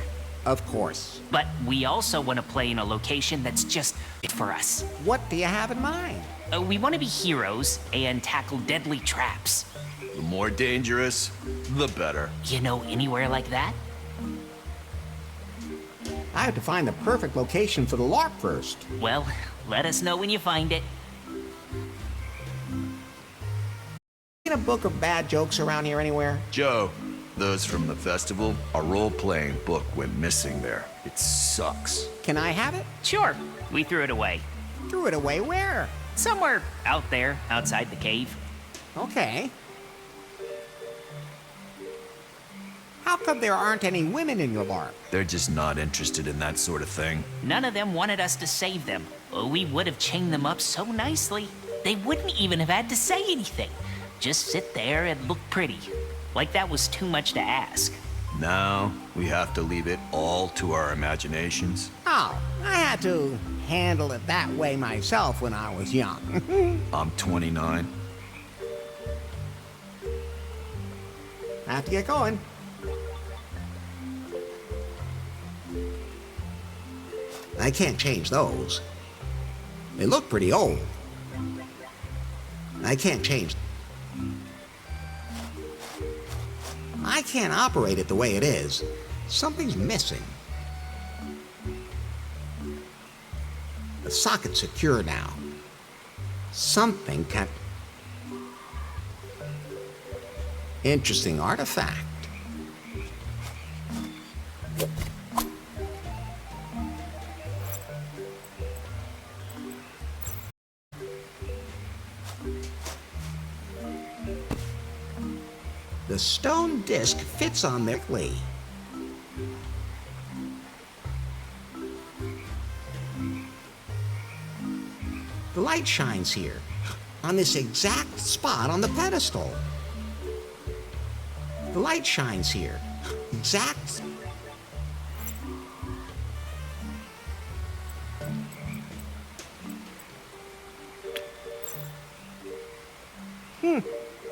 Of course. But we also want to play in a location that's just fit for us. What do you have in mind? We want to be heroes and tackle deadly traps. The more dangerous, the better. You know anywhere like that? I have to find the perfect location for the LARP first. Well, let us know when you find it. A book of bad jokes around here anywhere? Joe, those from the festival, a role-playing book went missing there. It sucks. Can I have it? Sure, we threw it away. Threw it away where? Somewhere out there, outside the cave. Okay. How come there aren't any women in your LARP? They're just not interested in that sort of thing. None of them wanted us to save them. We would have chained them up so nicely. They wouldn't even have had to say anything. Just sit there and look pretty. Like that was too much to ask. Now, we have to leave it all to our imaginations. Oh, I had to handle it that way myself when I was young. I'm 29. I have to get going. I can't change those. They look pretty old. I can't change. I can't operate it the way it is. Something's missing. The socket's secure now. Something can... Interesting artifact. The stone disc fits on there. The light shines here, on this exact spot on the pedestal. The light shines here, exact.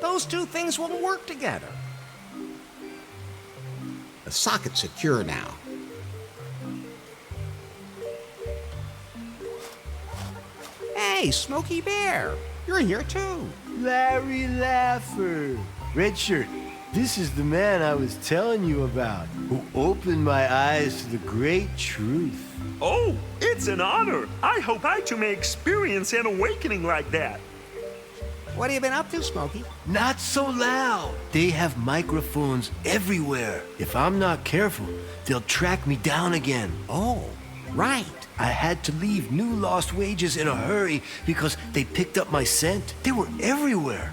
Those two things won't work together. The socket's secure now. Hey, Smokey Bear, you're here too. Larry Laffer. Red shirt, this is the man I was telling you about, who opened my eyes to the great truth. Oh, it's an honor. I hope I too may experience an awakening like that. What have you been up to, Smokey? Not so loud. They have microphones everywhere. If I'm not careful, they'll track me down again. Oh, right. I had to leave New Lost Wages in a hurry because they picked up my scent. They were everywhere.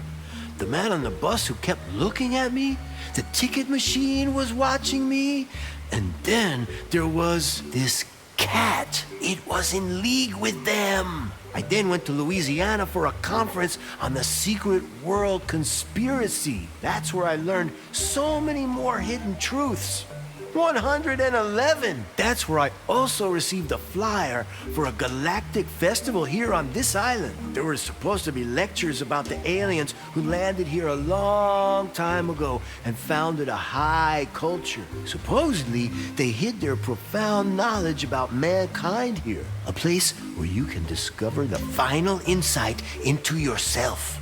The man on the bus who kept looking at me, the ticket machine was watching me, and then there was this cat. It was in league with them. I then went to Louisiana for a conference on the secret world conspiracy. That's where I learned so many more hidden truths. 111! That's where I also received a flyer for a galactic festival here on this island. There were supposed to be lectures about the aliens who landed here a long time ago and founded a high culture. Supposedly, they hid their profound knowledge about mankind here. A place where you can discover the final insight into yourself.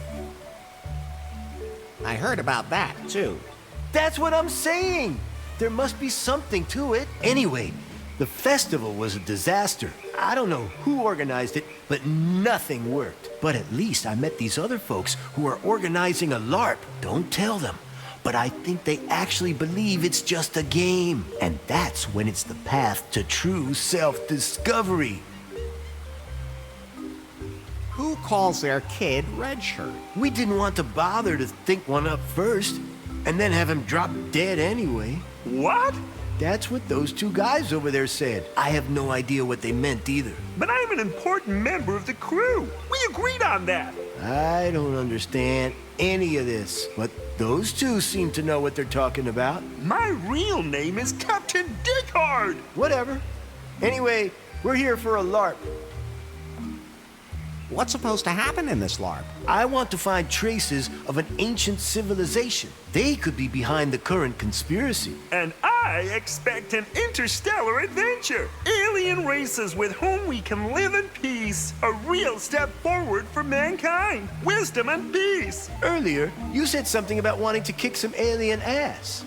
I heard about that, too. That's what I'm saying! There must be something to it. Anyway, the festival was a disaster. I don't know who organized it, but nothing worked. But at least I met these other folks who are organizing a LARP. Don't tell them. But I think they actually believe it's just a game. And that's when it's the path to true self-discovery. Who calls their kid Red Shirt? We didn't want to bother to think one up first, and then have him drop dead anyway. What? That's what those two guys over there said. I have no idea what they meant either. But I'm an important member of the crew. We agreed on that. I don't understand any of this, but those two seem to know what they're talking about. My real name is Captain Dickhard. Whatever. Anyway, we're here for a LARP. What's supposed to happen in this LARP? I want to find traces of an ancient civilization. They could be behind the current conspiracy. And I expect an interstellar adventure. Alien races with whom we can live in peace. A real step forward for mankind. Wisdom and peace. Earlier, you said something about wanting to kick some alien ass.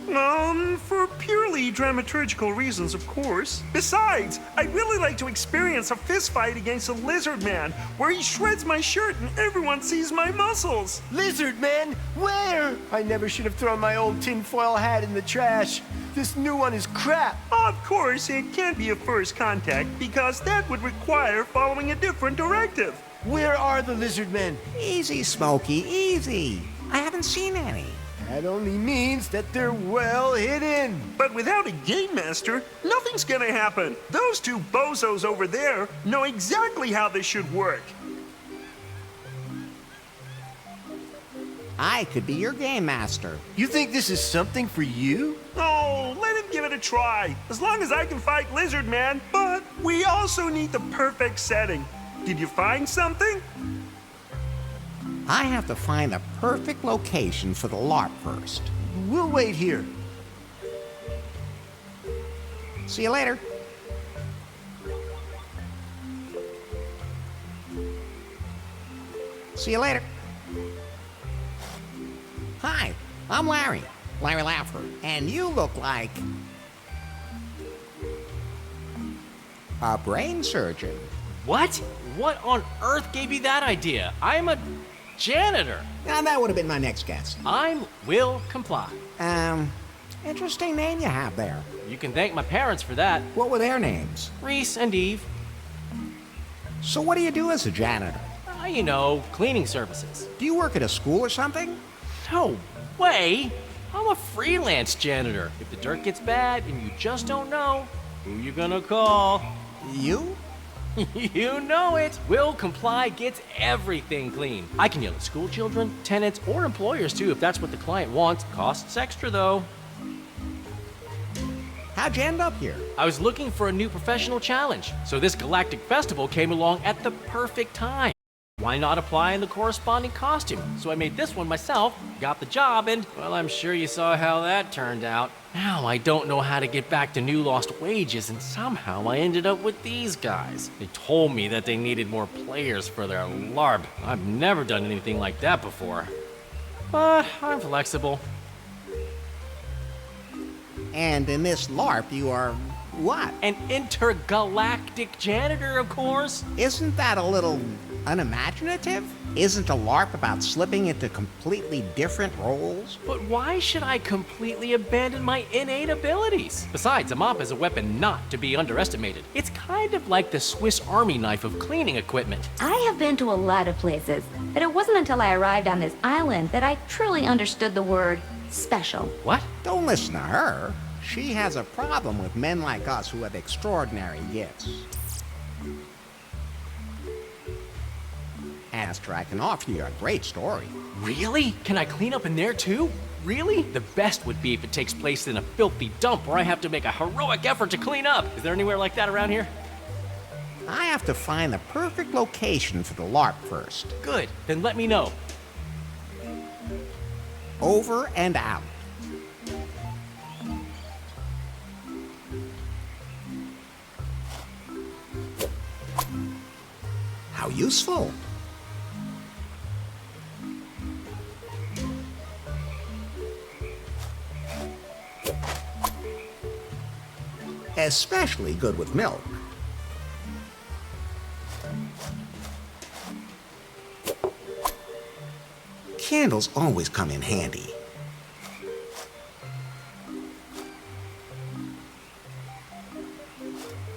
For purely dramaturgical reasons, of course. Besides, I'd really like to experience a fist fight against a lizard man, where he shreds my shirt and everyone sees my muscles. Lizard man? Where? I never should have thrown my old tinfoil hat in the trash. This new one is crap. Of course, it can't be a first contact, because that would require following a different directive. Where are the lizard men? Easy, Smokey, easy. I haven't seen any. That only means that they're well hidden. But without a game master, nothing's gonna happen. Those two bozos over there know exactly how this should work. I could be your game master. You think this is something for you? Oh, let him give it a try. As long as I can fight Lizard Man. But we also need the perfect setting. Did you find something? I have to find the perfect location for the LARP first. We'll wait here. See you later. See you later. Hi, I'm Larry Laffer, and you look like a brain surgeon. What? What on earth gave you that idea? I'm a janitor. Now, that would have been my next guess. I'm will comply. Interesting name you have there. You can thank my parents for that. What were their names? Reese and Eve. So what do you do as a janitor? You know, cleaning services. Do you work at a school or something? No way! I'm a freelance janitor. If the dirt gets bad and you just don't know, who you gonna call? You? You know it! Will Comply gets everything clean. I can yell at school children, tenants, or employers too if that's what the client wants. Costs extra though. How'd you end up here? I was looking for a new professional challenge, so this galactic festival came along at the perfect time. Why not apply in the corresponding costume? So I made this one myself, got the job, and, well, I'm sure you saw how that turned out. Now I don't know how to get back to new lost wages, and somehow I ended up with these guys. They told me that they needed more players for their LARP. I've never done anything like that before. But I'm flexible. And in this LARP, you are what? An intergalactic janitor, of course. Isn't that a little unimaginative? Isn't a LARP about slipping into completely different roles? But why should I completely abandon my innate abilities? Besides, a mop is a weapon not to be underestimated. It's kind of like the Swiss Army knife of cleaning equipment. I have been to a lot of places, but it wasn't until I arrived on this island that I truly understood the word special. What? Don't listen to her. She has a problem with men like us who have extraordinary gifts. Asked her, I can offer you a great story. Really? Can I clean up in there too? Really? The best would be if it takes place in a filthy dump where I have to make a heroic effort to clean up. Is there anywhere like that around here? I have to find the perfect location for the LARP first. Good. Then let me know. Over and out. How useful. Especially good with milk. Candles always come in handy.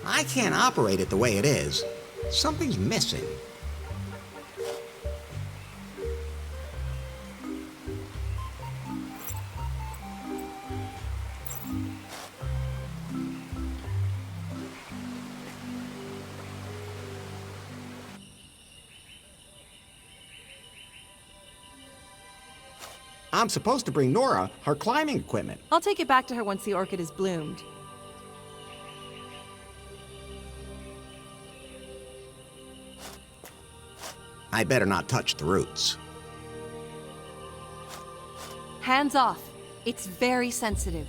I can't operate it the way it is. Something's missing. I'm supposed to bring Nora her climbing equipment. I'll take it back to her once the orchid has bloomed. I better not touch the roots. Hands off. It's very sensitive.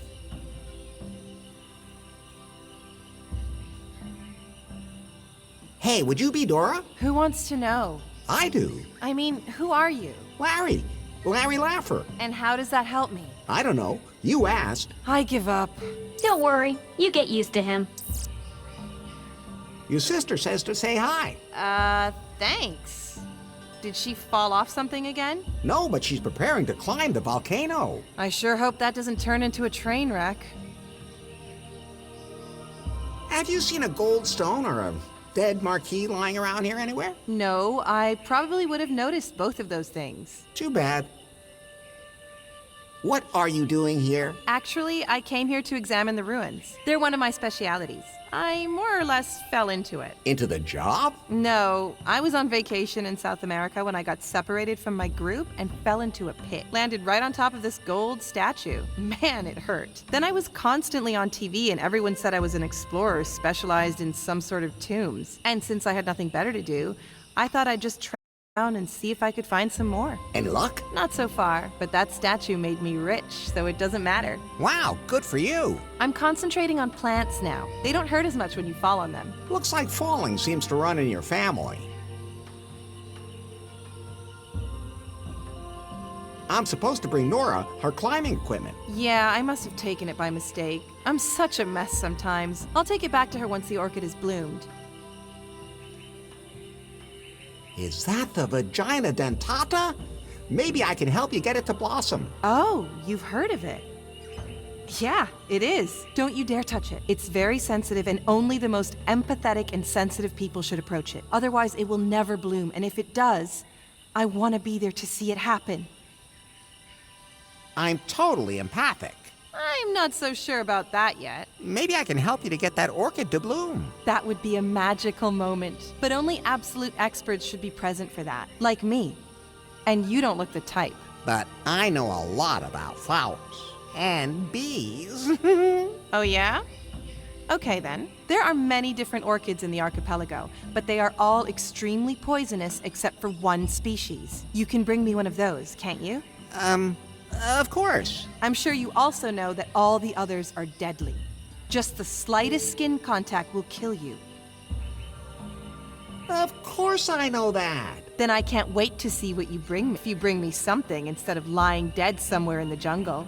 Hey, would you be Dora? Who wants to know? I do. I mean, who are you? Larry. Larry Laffer. And how does that help me? I don't know. You asked. I give up. Don't worry, you get used to him. Your sister says to say hi. Thanks. Did she fall off something again? No, but she's preparing to climb the volcano. I sure hope that doesn't turn into a train wreck. Have you seen a gold stone or a dead marquee lying around here anywhere? No, I probably would have noticed both of those things. Too bad. What are you doing here? Actually, I came here to examine the ruins. They're one of my specialities. I more or less fell into it. Into the job? No, I was on vacation in South America when I got separated from my group and fell into a pit. Landed right on top of this gold statue. Man, it hurt. Then I was constantly on TV and everyone said I was an explorer specialized in some sort of tombs. And since I had nothing better to do, I thought I'd just try around and see if I could find some more. Any luck? Not so far, but that statue made me rich, so it doesn't matter. Wow, good for you. I'm concentrating on plants now. They don't hurt as much when you fall on them. Looks like falling seems to run in your family. I'm supposed to bring Nora her climbing equipment. Yeah, I must have taken it by mistake. I'm such a mess sometimes. I'll take it back to her once the orchid has bloomed. Is that the vagina dentata? Maybe I can help you get it to blossom. Oh, you've heard of it. Yeah, it is. Don't you dare touch it. It's very sensitive and only the most empathetic and sensitive people should approach it. Otherwise, it will never bloom. And if it does, I want to be there to see it happen. I'm totally empathic. I'm not so sure about that yet. Maybe I can help you to get that orchid to bloom. That would be a magical moment. But only absolute experts should be present for that. Like me. And you don't look the type. But I know a lot about flowers. And bees. Oh yeah? Okay then. There are many different orchids in the archipelago, but they are all extremely poisonous except for one species. You can bring me one of those, can't you? Of course. I'm sure you also know that all the others are deadly. Just the slightest skin contact will kill you. Of course I know that. Then I can't wait to see what you bring me if you bring me something instead of lying dead somewhere in the jungle.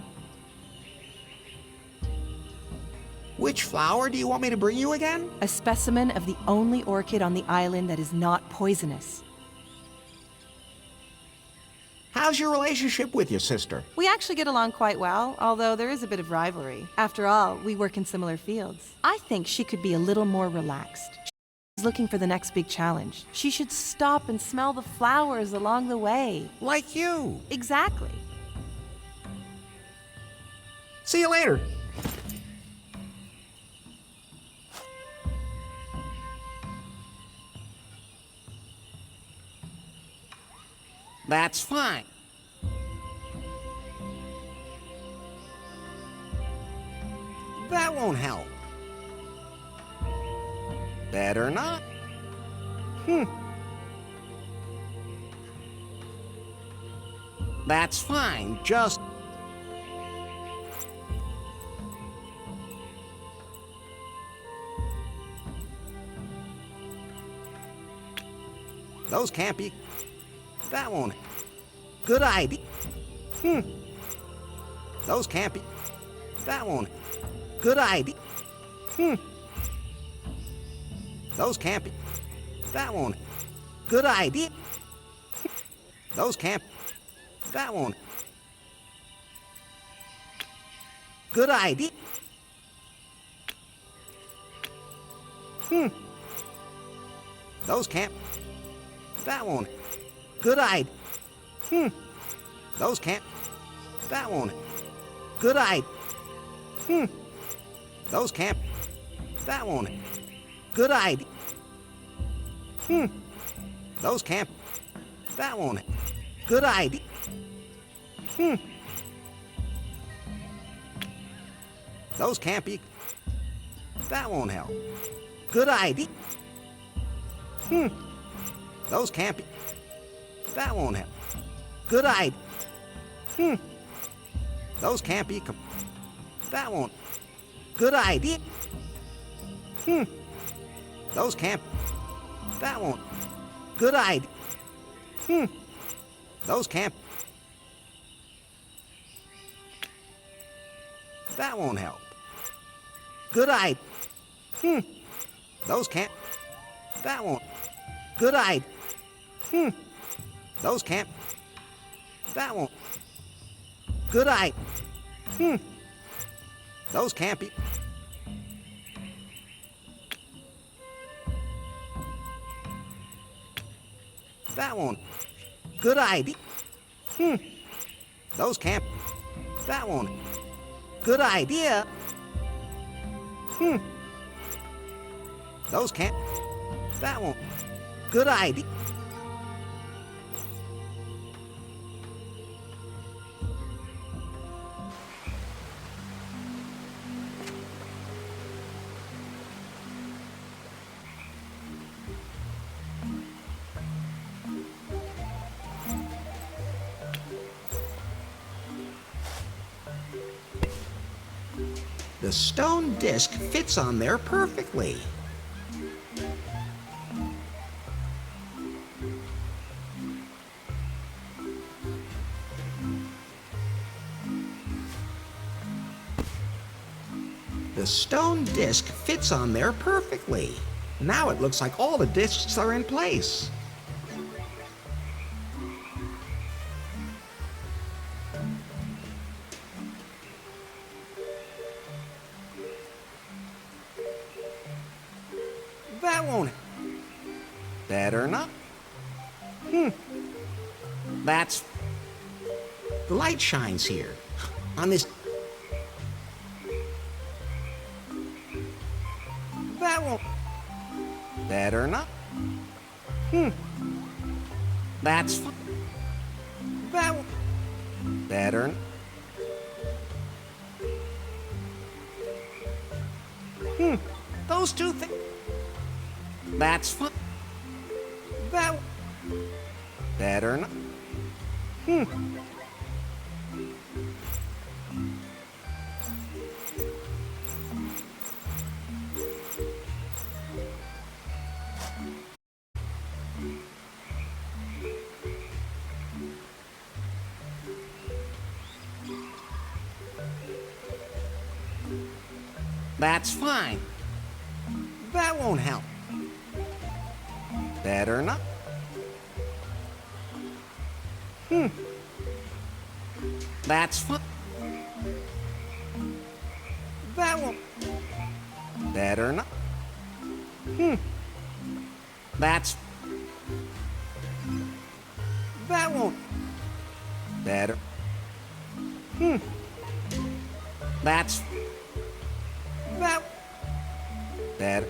Which flower do you want me to bring you again? A specimen of the only orchid on the island that is not poisonous. How's your relationship with your sister? We actually get along quite well, although there is a bit of rivalry. After all, we work in similar fields. I think she could be a little more relaxed. She's looking for the next big challenge. She should stop and smell the flowers along the way. Like you. Exactly. See you later. That's fine. That won't help. Better not. That's fine, just... Those can't be... That won't... Good idea. Those can't be... That won't... Good idea. Those can't be... That won't... Good idea. Those can't... That won't... Good idea. Those can't... That won't... Good idea. Those can't... That won't... Good idea. Those can't... That won't... Good idea. Those can't... That won't... Good idea. Those can't be... That won't help. Good idea. Those can't be... That won't help. Good idea. Those can't be... That won't... Good idea. Those can't... That won't... Good idea. Those can't... That won't help. Good idea. Those can't... That won't... Good idea. Those can't... That won't... Good idea. Those can't be... That won't... Good idea. Those can't... That won't... Good idea. Those can't... That won't... Good idea. The stone disc fits on there perfectly. The stone disc fits on there perfectly. Now it looks like all the discs are in place. That won't... Better not. That's... The light shines here. On this... That won't... Better not. That's... That won't... Better... Those two things... That's fun. That... Better not. That's fine. That won't help. Better not. That's fun. That won't. Better not. That's... That won't... Better... That's... That... Better...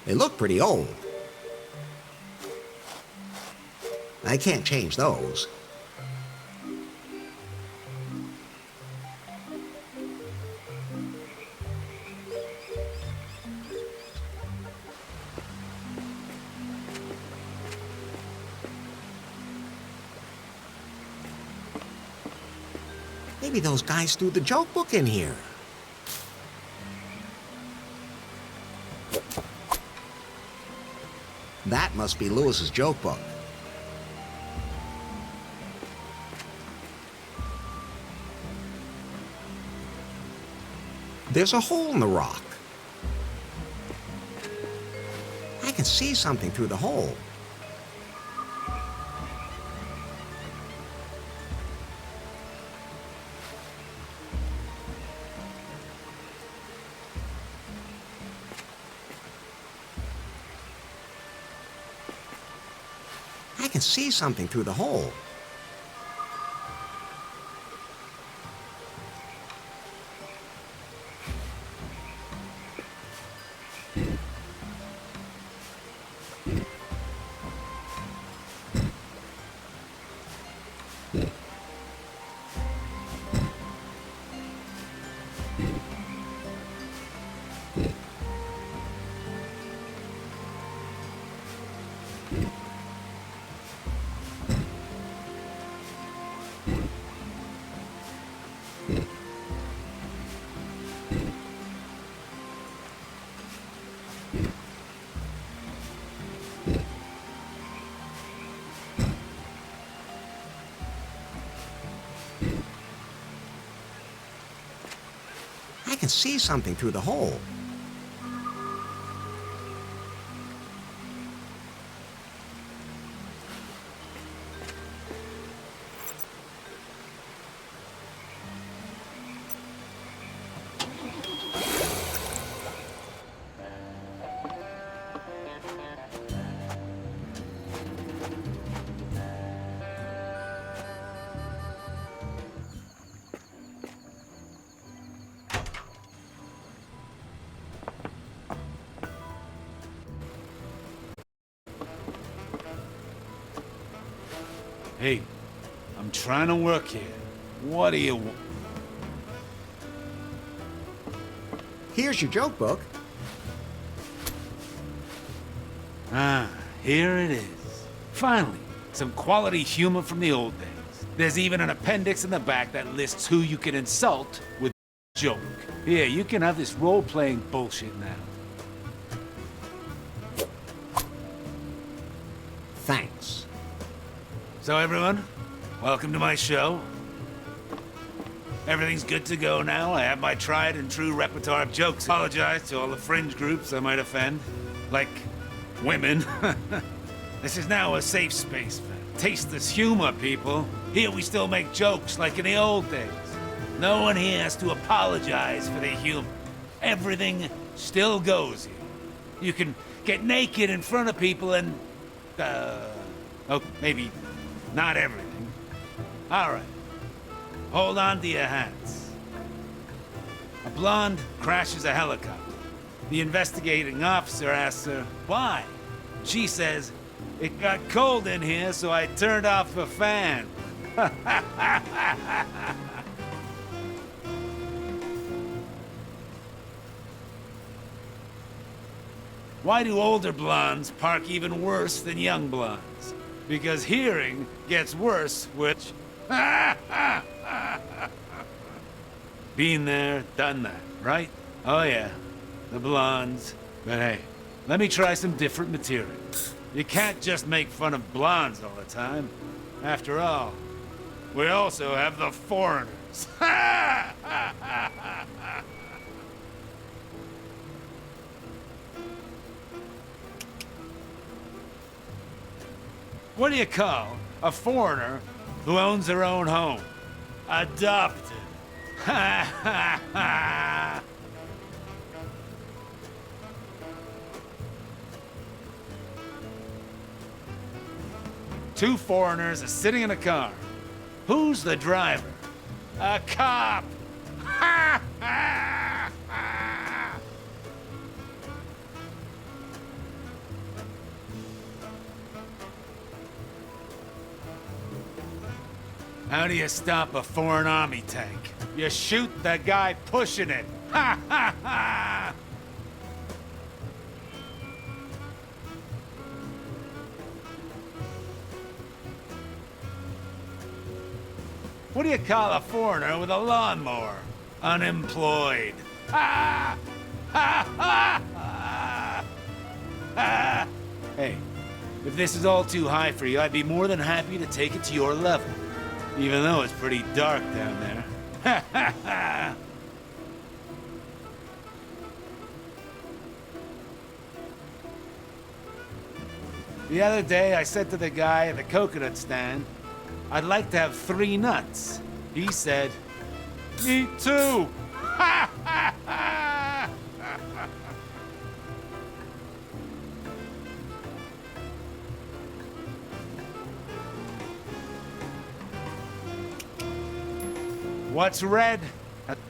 They look pretty old. I can't change those. Maybe those guys threw the joke book in here. That must be Lewis's joke book. There's a hole in the rock. I can see something through the hole. I can see something through the hole. can see something through the hole. Hey, I'm trying to work here. What do you want? Here's your joke book. Ah, here it is. Finally, some quality humor from the old days. There's even an appendix in the back that lists who you can insult with a joke. Here, you can have this role-playing bullshit now. Thanks. So everyone, welcome to my show. Everything's good to go now. I have my tried and true repertoire of jokes. Apologize to all the fringe groups I might offend. Like women. This is now a safe space for tasteless humor, people. Here we still make jokes like in the old days. No one here has to apologize for their humor. Everything still goes here. You can get naked in front of people and... oh, maybe not everything. All right. Hold on to your hats. A blonde crashes a helicopter. The investigating officer asks her, why? She says, it got cold in here, so I turned off the fan. Why do older blondes park even worse than young blondes? Because hearing gets worse, which... Been there, done that, right? Oh yeah, the blondes. But hey, let me try some different material. You can't just make fun of blondes all the time. After all, we also have the foreigners. What do you call a foreigner who owns their own home? Adopted. Ha ha ha! Two foreigners are sitting in a car. Who's the driver? A cop! Ha ha ha! How do you stop a foreign army tank? You shoot the guy pushing it. Ha ha ha! What do you call a foreigner with a lawnmower? Unemployed. Ha ha ha ha! Ha! Hey, if this is all too high for you, I'd be more than happy to take it to your level. Even though it's pretty dark down there. Ha ha ha! The other day, I said to the guy at the coconut stand, I'd like to have 3 nuts. He said, me too! Ha ha ha! What's red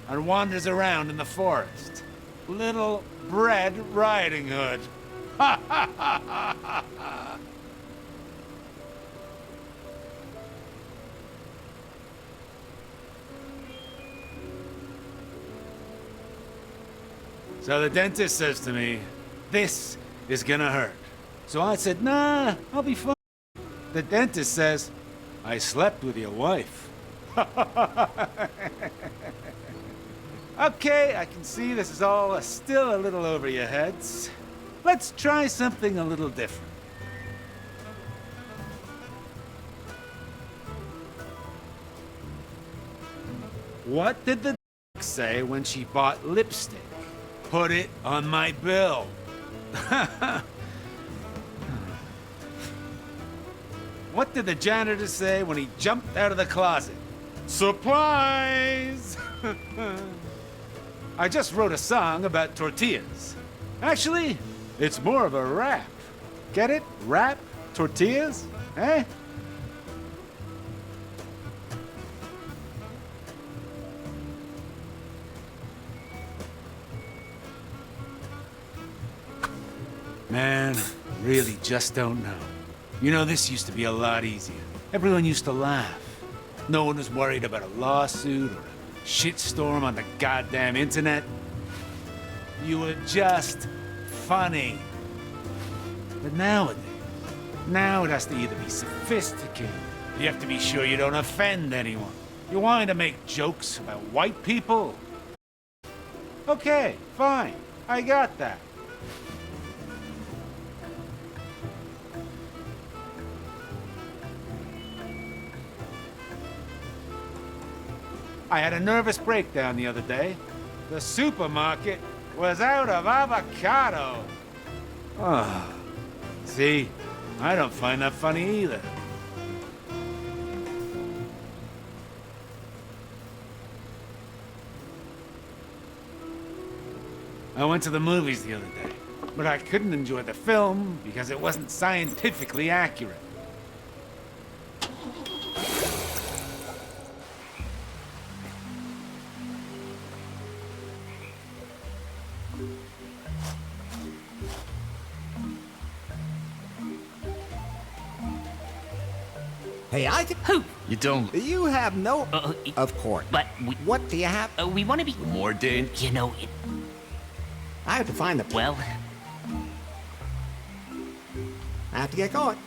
and wanders around in the forest? Little Red Riding Hood. Ha ha ha ha ha ha! So the dentist says to me, this is gonna hurt. So I said, nah, I'll be fine. The dentist says, I slept with your wife. Okay, I can see this is all still a little over your heads. Let's try something a little different. What did the say when she bought lipstick. Put it on my bill. What did the janitor say when he jumped out of the closet? Supplies! I just wrote a song about tortillas. Actually, it's more of a rap. Get it? Rap? Tortillas? Eh? Man, really just don't know. You know, this used to be a lot easier. Everyone used to laugh. No one was worried about a lawsuit or a shitstorm on the goddamn internet. You were just funny. But nowadays, now it has to either be sophisticated, you have to be sure you don't offend anyone. You want to make jokes about white people? Okay, fine. I got that. I had a nervous breakdown the other day. The supermarket was out of avocado. Oh, see, I don't find that funny either. I went to the movies the other day, but I couldn't enjoy the film because it wasn't scientifically accurate. Hey, I can... Who? You don't. You have no... Of course. But we... What do you have? we want to be... More Dane? You know, it... I have to find the... Well... I have to get going.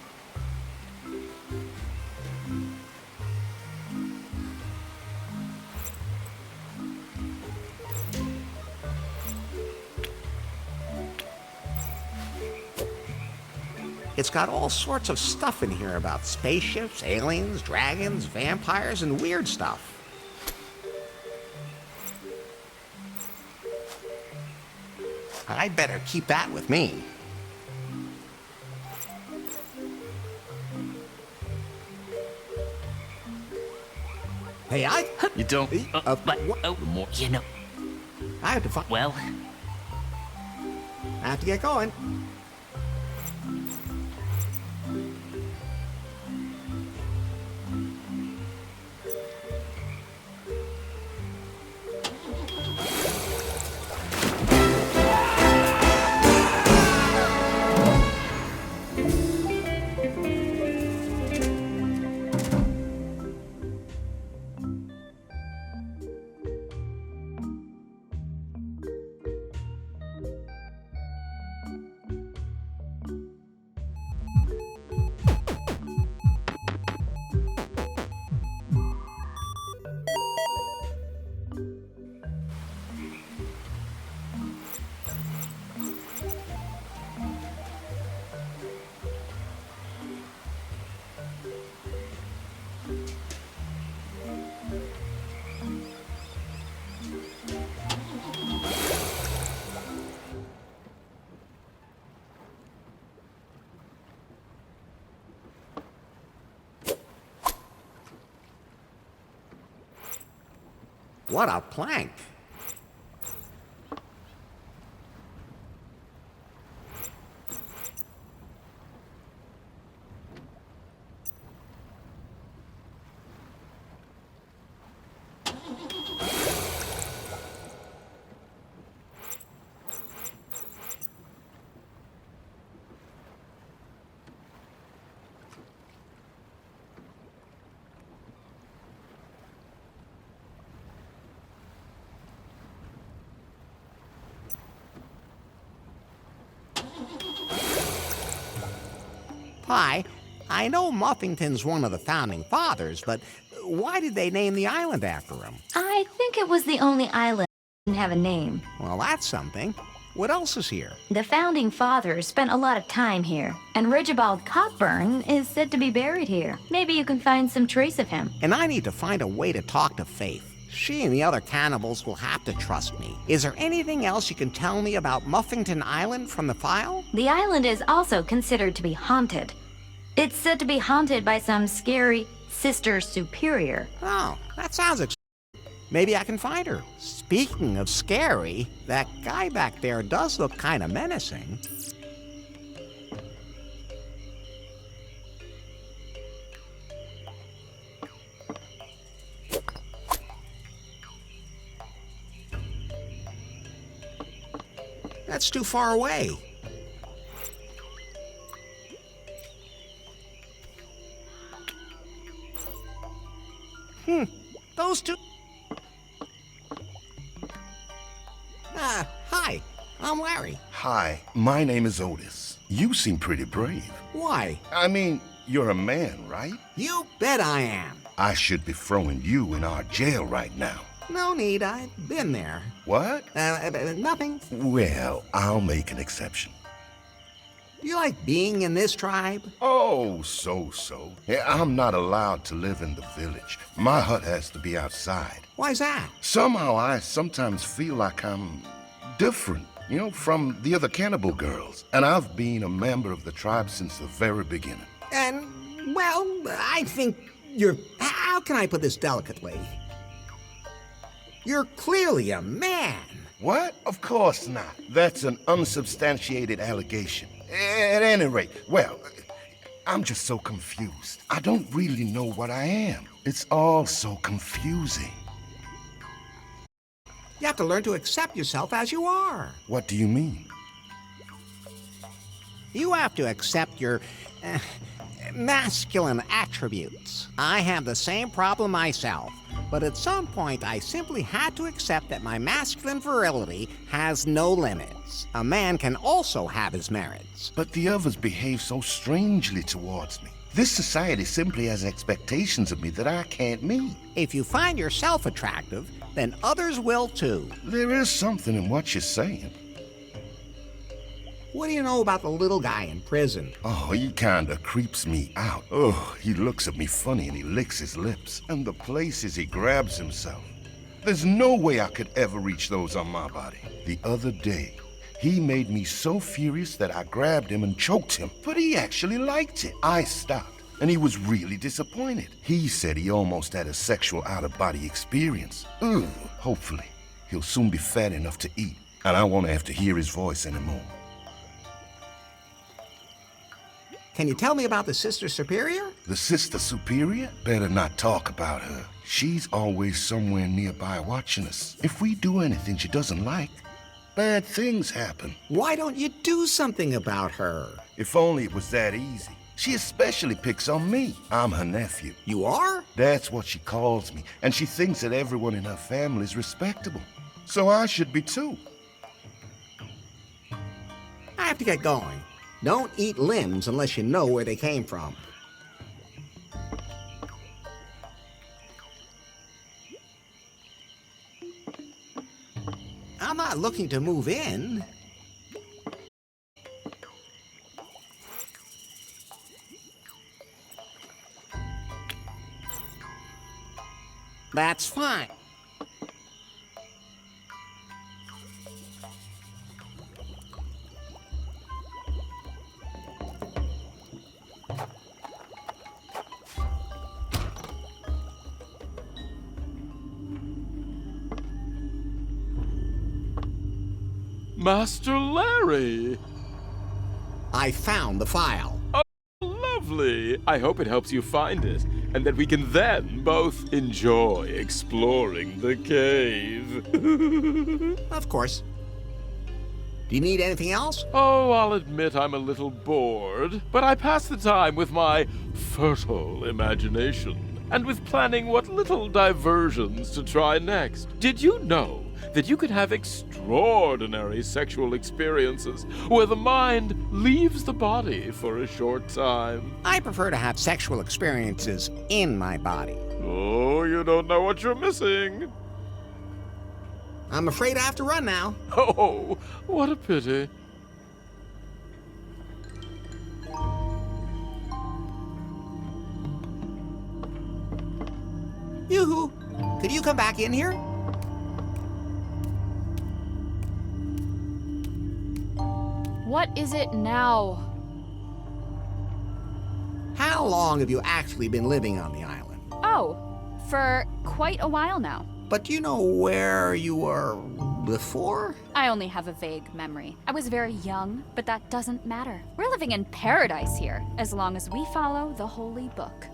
It's got all sorts of stuff in here about spaceships, aliens, dragons, vampires, and weird stuff. I'd better keep that with me. Hey, You don't. More... You know... I have to find... Well... I have to get going. What a plank. Hi, I know Muffington's one of the founding fathers, but why did they name the island after him? I think it was the only island that didn't have a name. Well, that's something. What else is here? The founding fathers spent a lot of time here, and Rigibald Cockburn is said to be buried here. Maybe you can find some trace of him. And I need to find a way to talk to Faith. She and the other cannibals will have to trust me. Is there anything else you can tell me about Muffington Island from the file? The island is also considered to be haunted. It's said to be haunted by some scary Sister Superior. Oh, that sounds maybe I can find her. Speaking of scary, that guy back there does look kind of menacing. That's too far away. Those two... hi. I'm Larry. Hi, my name is Otis. You seem pretty brave. Why? I mean, you're a man, right? You bet I am. I should be throwing you in our jail right now. No need, I've been there. What? Nothing. Well, I'll make an exception. You like being in this tribe? Oh, so. Yeah, I'm not allowed to live in the village. My hut has to be outside. Why's that? Somehow I sometimes feel like I'm different, from the other cannibal girls. And I've been a member of the tribe since the very beginning. And, well, I think you're... How can I put this delicately? You're clearly a man. What? Of course not. That's an unsubstantiated allegation. At any rate, well, I'm just so confused. I don't really know what I am. It's all so confusing. You have to learn to accept yourself as you are. What do you mean? You have to accept your masculine attributes. I have the same problem myself, but at some point I simply had to accept that my masculine virility has no limits. A man can also have his merits. But the others behave so strangely towards me. This society simply has expectations of me that I can't meet. If you find yourself attractive, then others will too. There is something in what you're saying. What do you know about the little guy in prison? Oh, he kinda creeps me out. Oh, he looks at me funny and he licks his lips. And the places he grabs himself. There's no way I could ever reach those on my body. The other day, he made me so furious that I grabbed him and choked him. But he actually liked it. I stopped, and he was really disappointed. He said he almost had a sexual out-of-body experience. Ugh. Hopefully, he'll soon be fat enough to eat, and I won't have to hear his voice anymore. Can you tell me about the Sister Superior? The Sister Superior? Better not talk about her. She's always somewhere nearby watching us. If we do anything she doesn't like, bad things happen. Why don't you do something about her? If only it was that easy. She especially picks on me. I'm her nephew. You are? That's what she calls me, and she thinks that everyone in her family is respectable. So I should be too. I have to get going. Don't eat limbs unless you know where they came from. I'm not looking to move in. That's fine. Master Larry! I found the file. Oh, lovely! I hope it helps you find it, and that we can then both enjoy exploring the cave. Of course. Do you need anything else? Oh, I'll admit I'm a little bored, but I pass the time with my fertile imagination, and with planning what little diversions to try next. Did you know that you could have extraordinary sexual experiences where the mind leaves the body for a short time? I prefer to have sexual experiences in my body. Oh, you don't know what you're missing. I'm afraid I have to run now. Oh, what a pity. Yoo-hoo! Could Could you come back in here? What is it now? How long have you actually been living on the island? Oh, for quite a while now. But do you know where you were before? I only have a vague memory. I was very young, but that doesn't matter. We're living in paradise here, as long as we follow the holy book.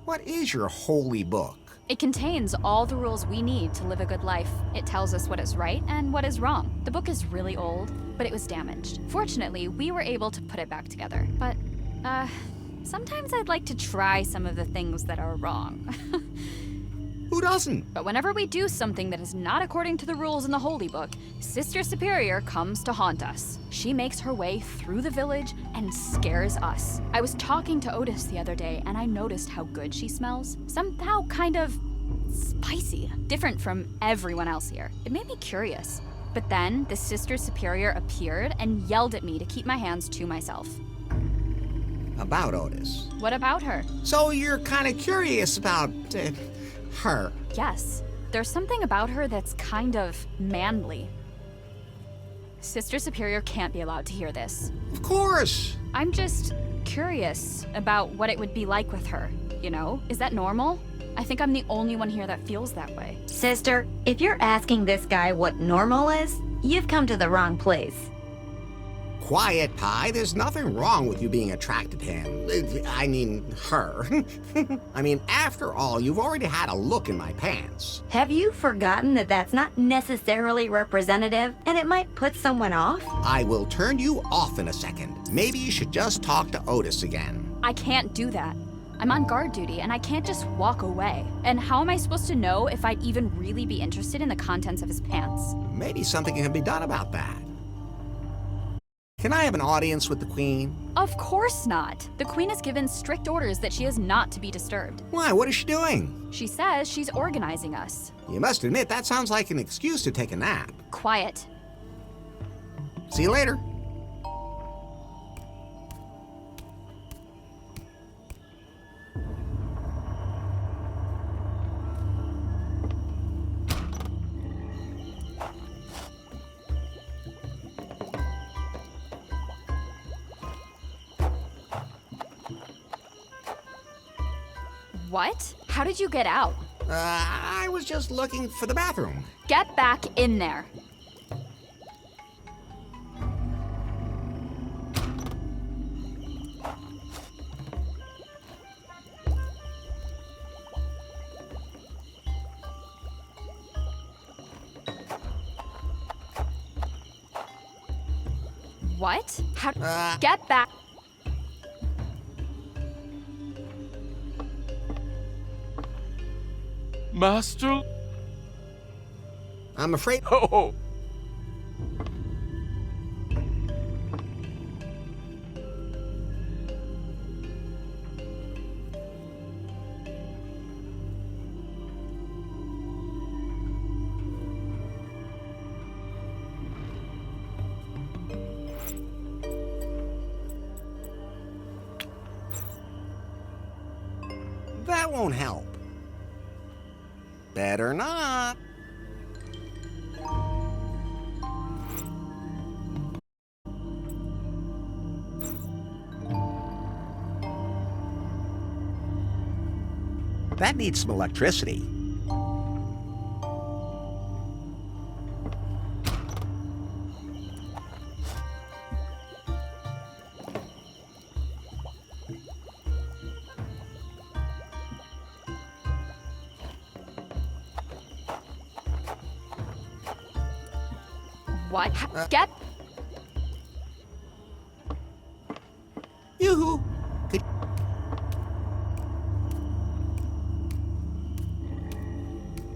What is your holy book? It contains all the rules we need to live a good life. It tells us what is right and what is wrong. The book is really old, but it was damaged. Fortunately, we were able to put it back together. But, sometimes I'd like to try some of the things that are wrong. Who doesn't? But whenever we do something that is not according to the rules in the Holy Book, Sister Superior comes to haunt us. She makes her way through the village and scares us. I was talking to Otis the other day, and I noticed how good she smells. Somehow kind of spicy, different from everyone else here. It made me curious. But then the Sister Superior appeared and yelled at me to keep my hands to myself. About Otis. What about her? So you're kind of curious about her? Yes. There's something about her that's kind of manly. Sister Superior can't be allowed to hear this. Of course! I'm just curious about what it would be like with her, you know? Is that normal? I think I'm the only one here that feels that way. Sister, if you're asking this guy what normal is, you've come to the wrong place. Quiet, Pie. There's nothing wrong with you being attracted to him. I mean, her. I mean, after all, you've already had a look in my pants. Have you forgotten that that's not necessarily representative, and it might put someone off? I will turn you off in a second. Maybe you should just talk to Otis again. I can't do that. I'm on guard duty, and I can't just walk away. And how am I supposed to know if I'd even really be interested in the contents of his pants? Maybe something can be done about that. Can I have an audience with the Queen? Of course not. The Queen has given strict orders that she is not to be disturbed. Why? What is she doing? She says she's organizing us. You must admit, that sounds like an excuse to take a nap. Quiet. See you later. What? How did you get out? I was just looking for the bathroom. Get back in there. What? How? Get back. Master? I'm afraid. Oh! That won't help. Better not. That needs some electricity. What? Get. Yoo-hoo. Could...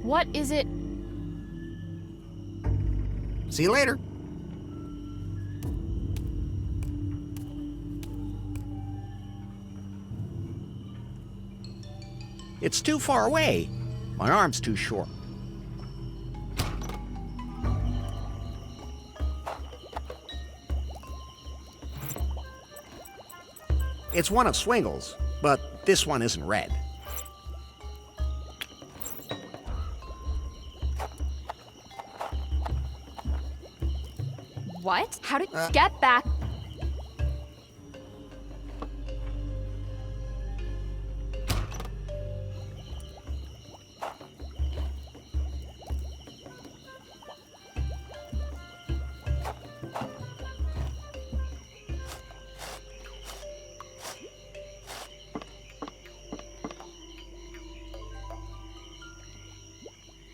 What is it? See you later. It's too far away. My arm's too short. It's one of Swingle's, but this one isn't red. What? How did get back?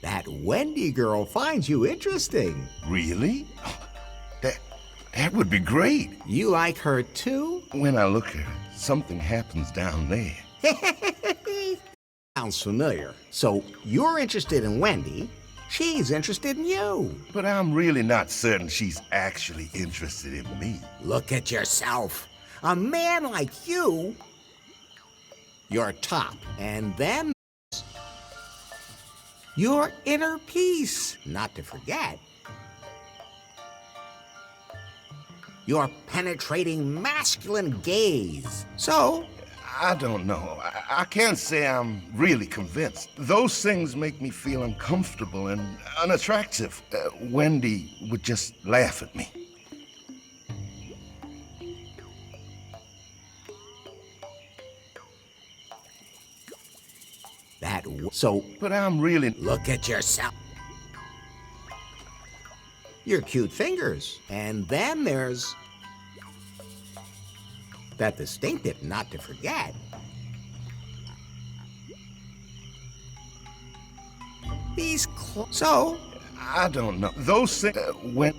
That Wendy girl finds you interesting. Really? That would be great. You like her too? When I look at her, something happens down there. Sounds familiar. So you're interested in Wendy, she's interested in you. But I'm really not certain she's actually interested in me. Look at yourself. A man like you, you're top. And then your inner peace, not to forget. Your penetrating masculine gaze. So, I don't know. I can't say I'm really convinced. Those things make me feel uncomfortable and unattractive. Wendy would just laugh at me. But I'm really... Look at yourself. Your cute fingers. And then there's... that distinctive, not to forget. These So... I don't know. Those things... when...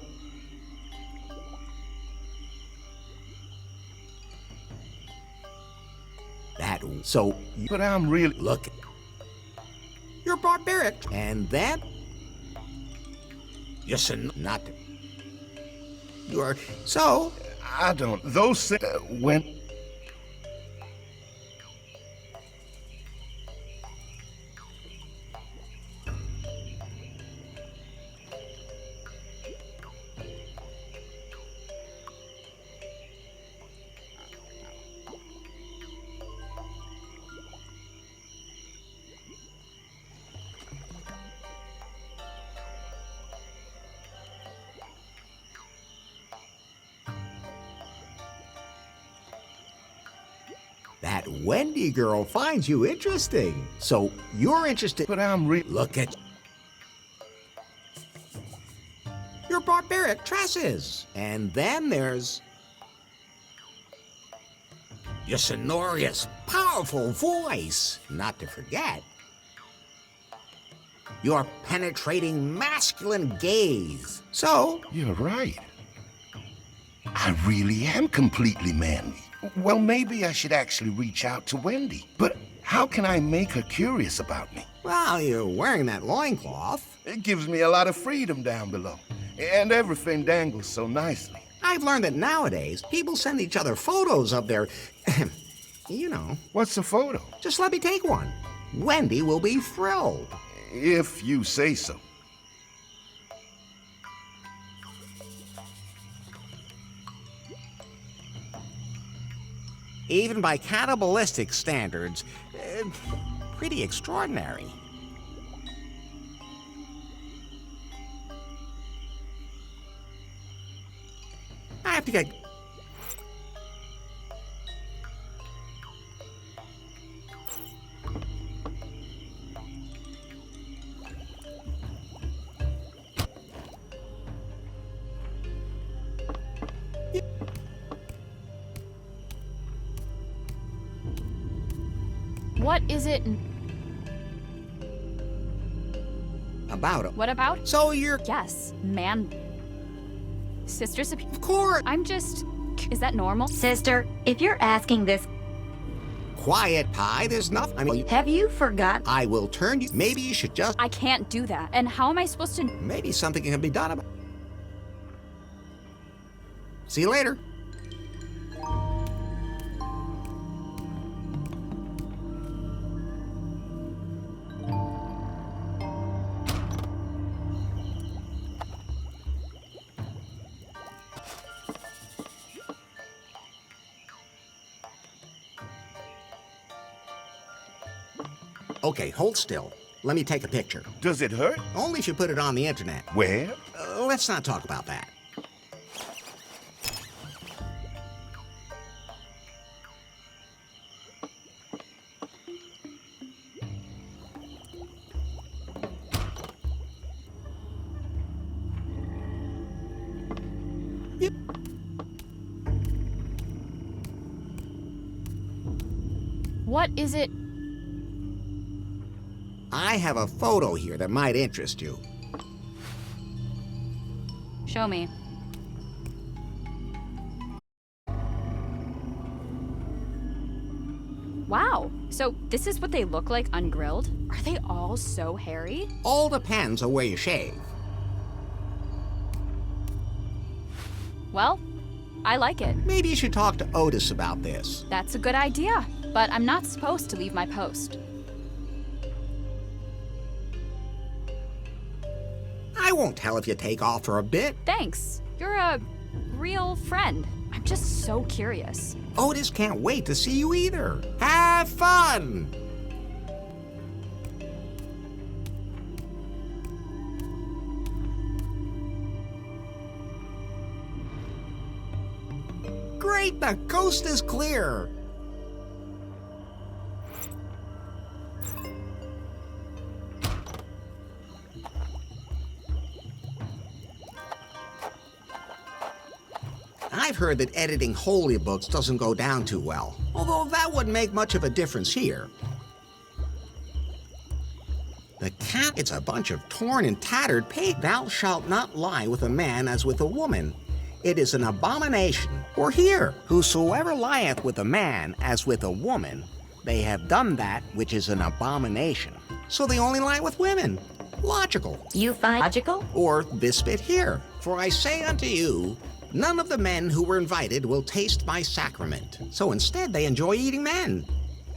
But I'm really... Look... You're barbaric. And then... Yes, and not to... You're... So... I don't... Those things... when... That Wendy girl finds you interesting. So you're interested... But I'm Look at... Your barbaric tresses. And then there's... Your sonorous, powerful voice. Not to forget. Your penetrating masculine gaze. So... You're right. I really am completely manly. Well, maybe I should actually reach out to Wendy. But how can I make her curious about me? Well, you're wearing that loincloth. It gives me a lot of freedom down below. And everything dangles so nicely. I've learned that nowadays, people send each other photos of their... you know. What's a photo? Just let me take one. Wendy will be thrilled. If you say so. Even by cannibalistic standards, pretty extraordinary. I have to get... What is it? About it. What about? So you're... Yes, man. Sister Superior. Of course. I'm just... Is that normal? Sister, if you're asking this... Quiet, Pie. There's nothing... I mean... Have you forgotten? I will turn you... Maybe you should just... I can't do that. And how am I supposed to... Maybe something can be done about... See you later. Okay, hold still. Let me take a picture. Does it hurt? Only if you put it on the internet. Where? Let's not talk about that. What is it? I have a photo here that might interest you. Show me. Wow, so this is what they look like ungrilled? Are they all so hairy? All depends on where you shave. Well, I like it. Maybe you should talk to Otis about this. That's a good idea, but I'm not supposed to leave my post. I won't tell if you take off for a bit. Thanks. You're a real friend. I'm just so curious. Otis can't wait to see you either. Have fun! Great, the coast is clear. I've heard that editing holy books doesn't go down too well, although that wouldn't make much of a difference here. The cat, it's a bunch of torn and tattered paper. Thou shalt not lie with a man as with a woman. It is an abomination. Or here, whosoever lieth with a man as with a woman, they have done that which is an abomination. So they only lie with women. Logical. You find logical? Or this bit here. For I say unto you, none of the men who were invited will taste my sacrament. So instead, they enjoy eating men.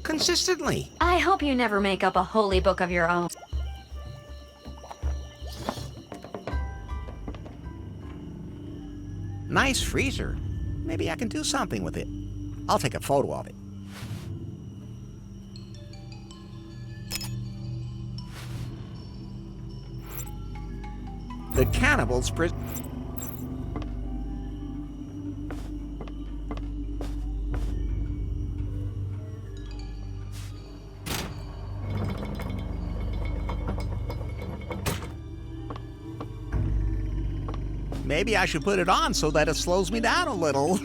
Consistently. I hope you never make up a holy book of your own. Nice freezer. Maybe I can do something with it. I'll take a photo of it. The cannibals Maybe I should put it on so that it slows me down a little.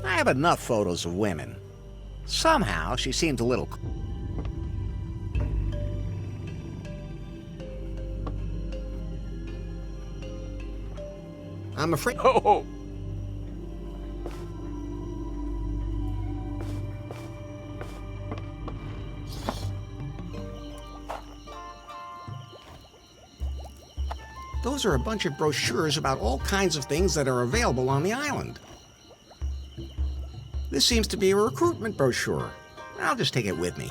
I have enough photos of women. Somehow, she seemed a little... I'm afraid... Oh! Those are a bunch of brochures about all kinds of things that are available on the island. This seems to be a recruitment brochure. I'll just take it with me.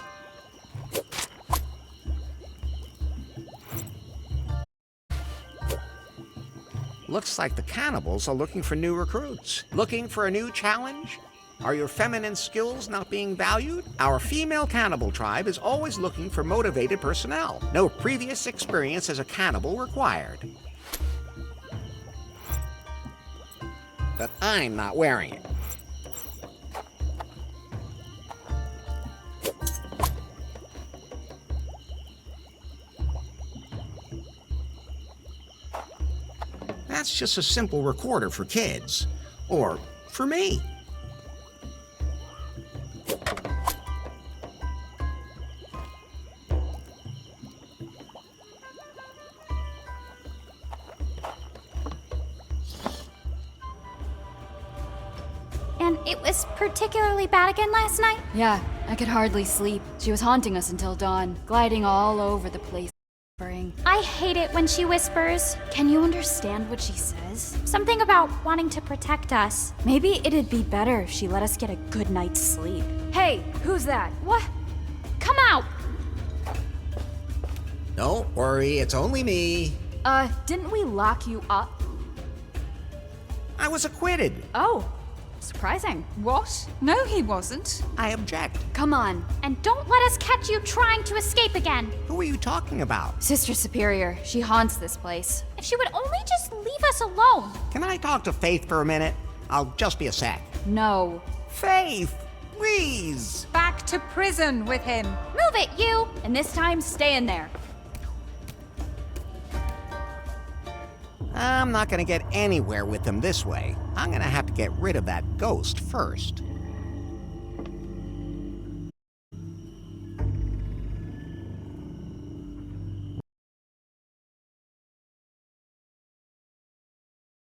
Looks like the cannibals are looking for new recruits. Looking for a new challenge? Are your feminine skills not being valued? Our female cannibal tribe is always looking for motivated personnel. No previous experience as a cannibal required. But I'm not wearing it. That's just a simple recorder for kids. Or for me. And it was particularly bad again last night? Yeah, I could hardly sleep. She was haunting us until dawn, gliding all over the place. I hate it when she whispers. Can you understand what she says? Something about wanting to protect us. Maybe it'd be better if she let us get a good night's sleep. Hey, who's that? What? Come out! Don't worry, it's only me. Didn't we lock you up? I was acquitted. Oh, surprising. What? No, he wasn't. I object. Come on. And don't let us catch you trying to escape again. Who are you talking about? Sister Superior. She haunts this place. If she would only just leave us alone. Can I talk to Faith for a minute? I'll just be a sec. No. Faith, please. Back to prison with him. Move it, you. And this time, stay in there. I'm not gonna get anywhere with them this way. I'm gonna have to get rid of that ghost first.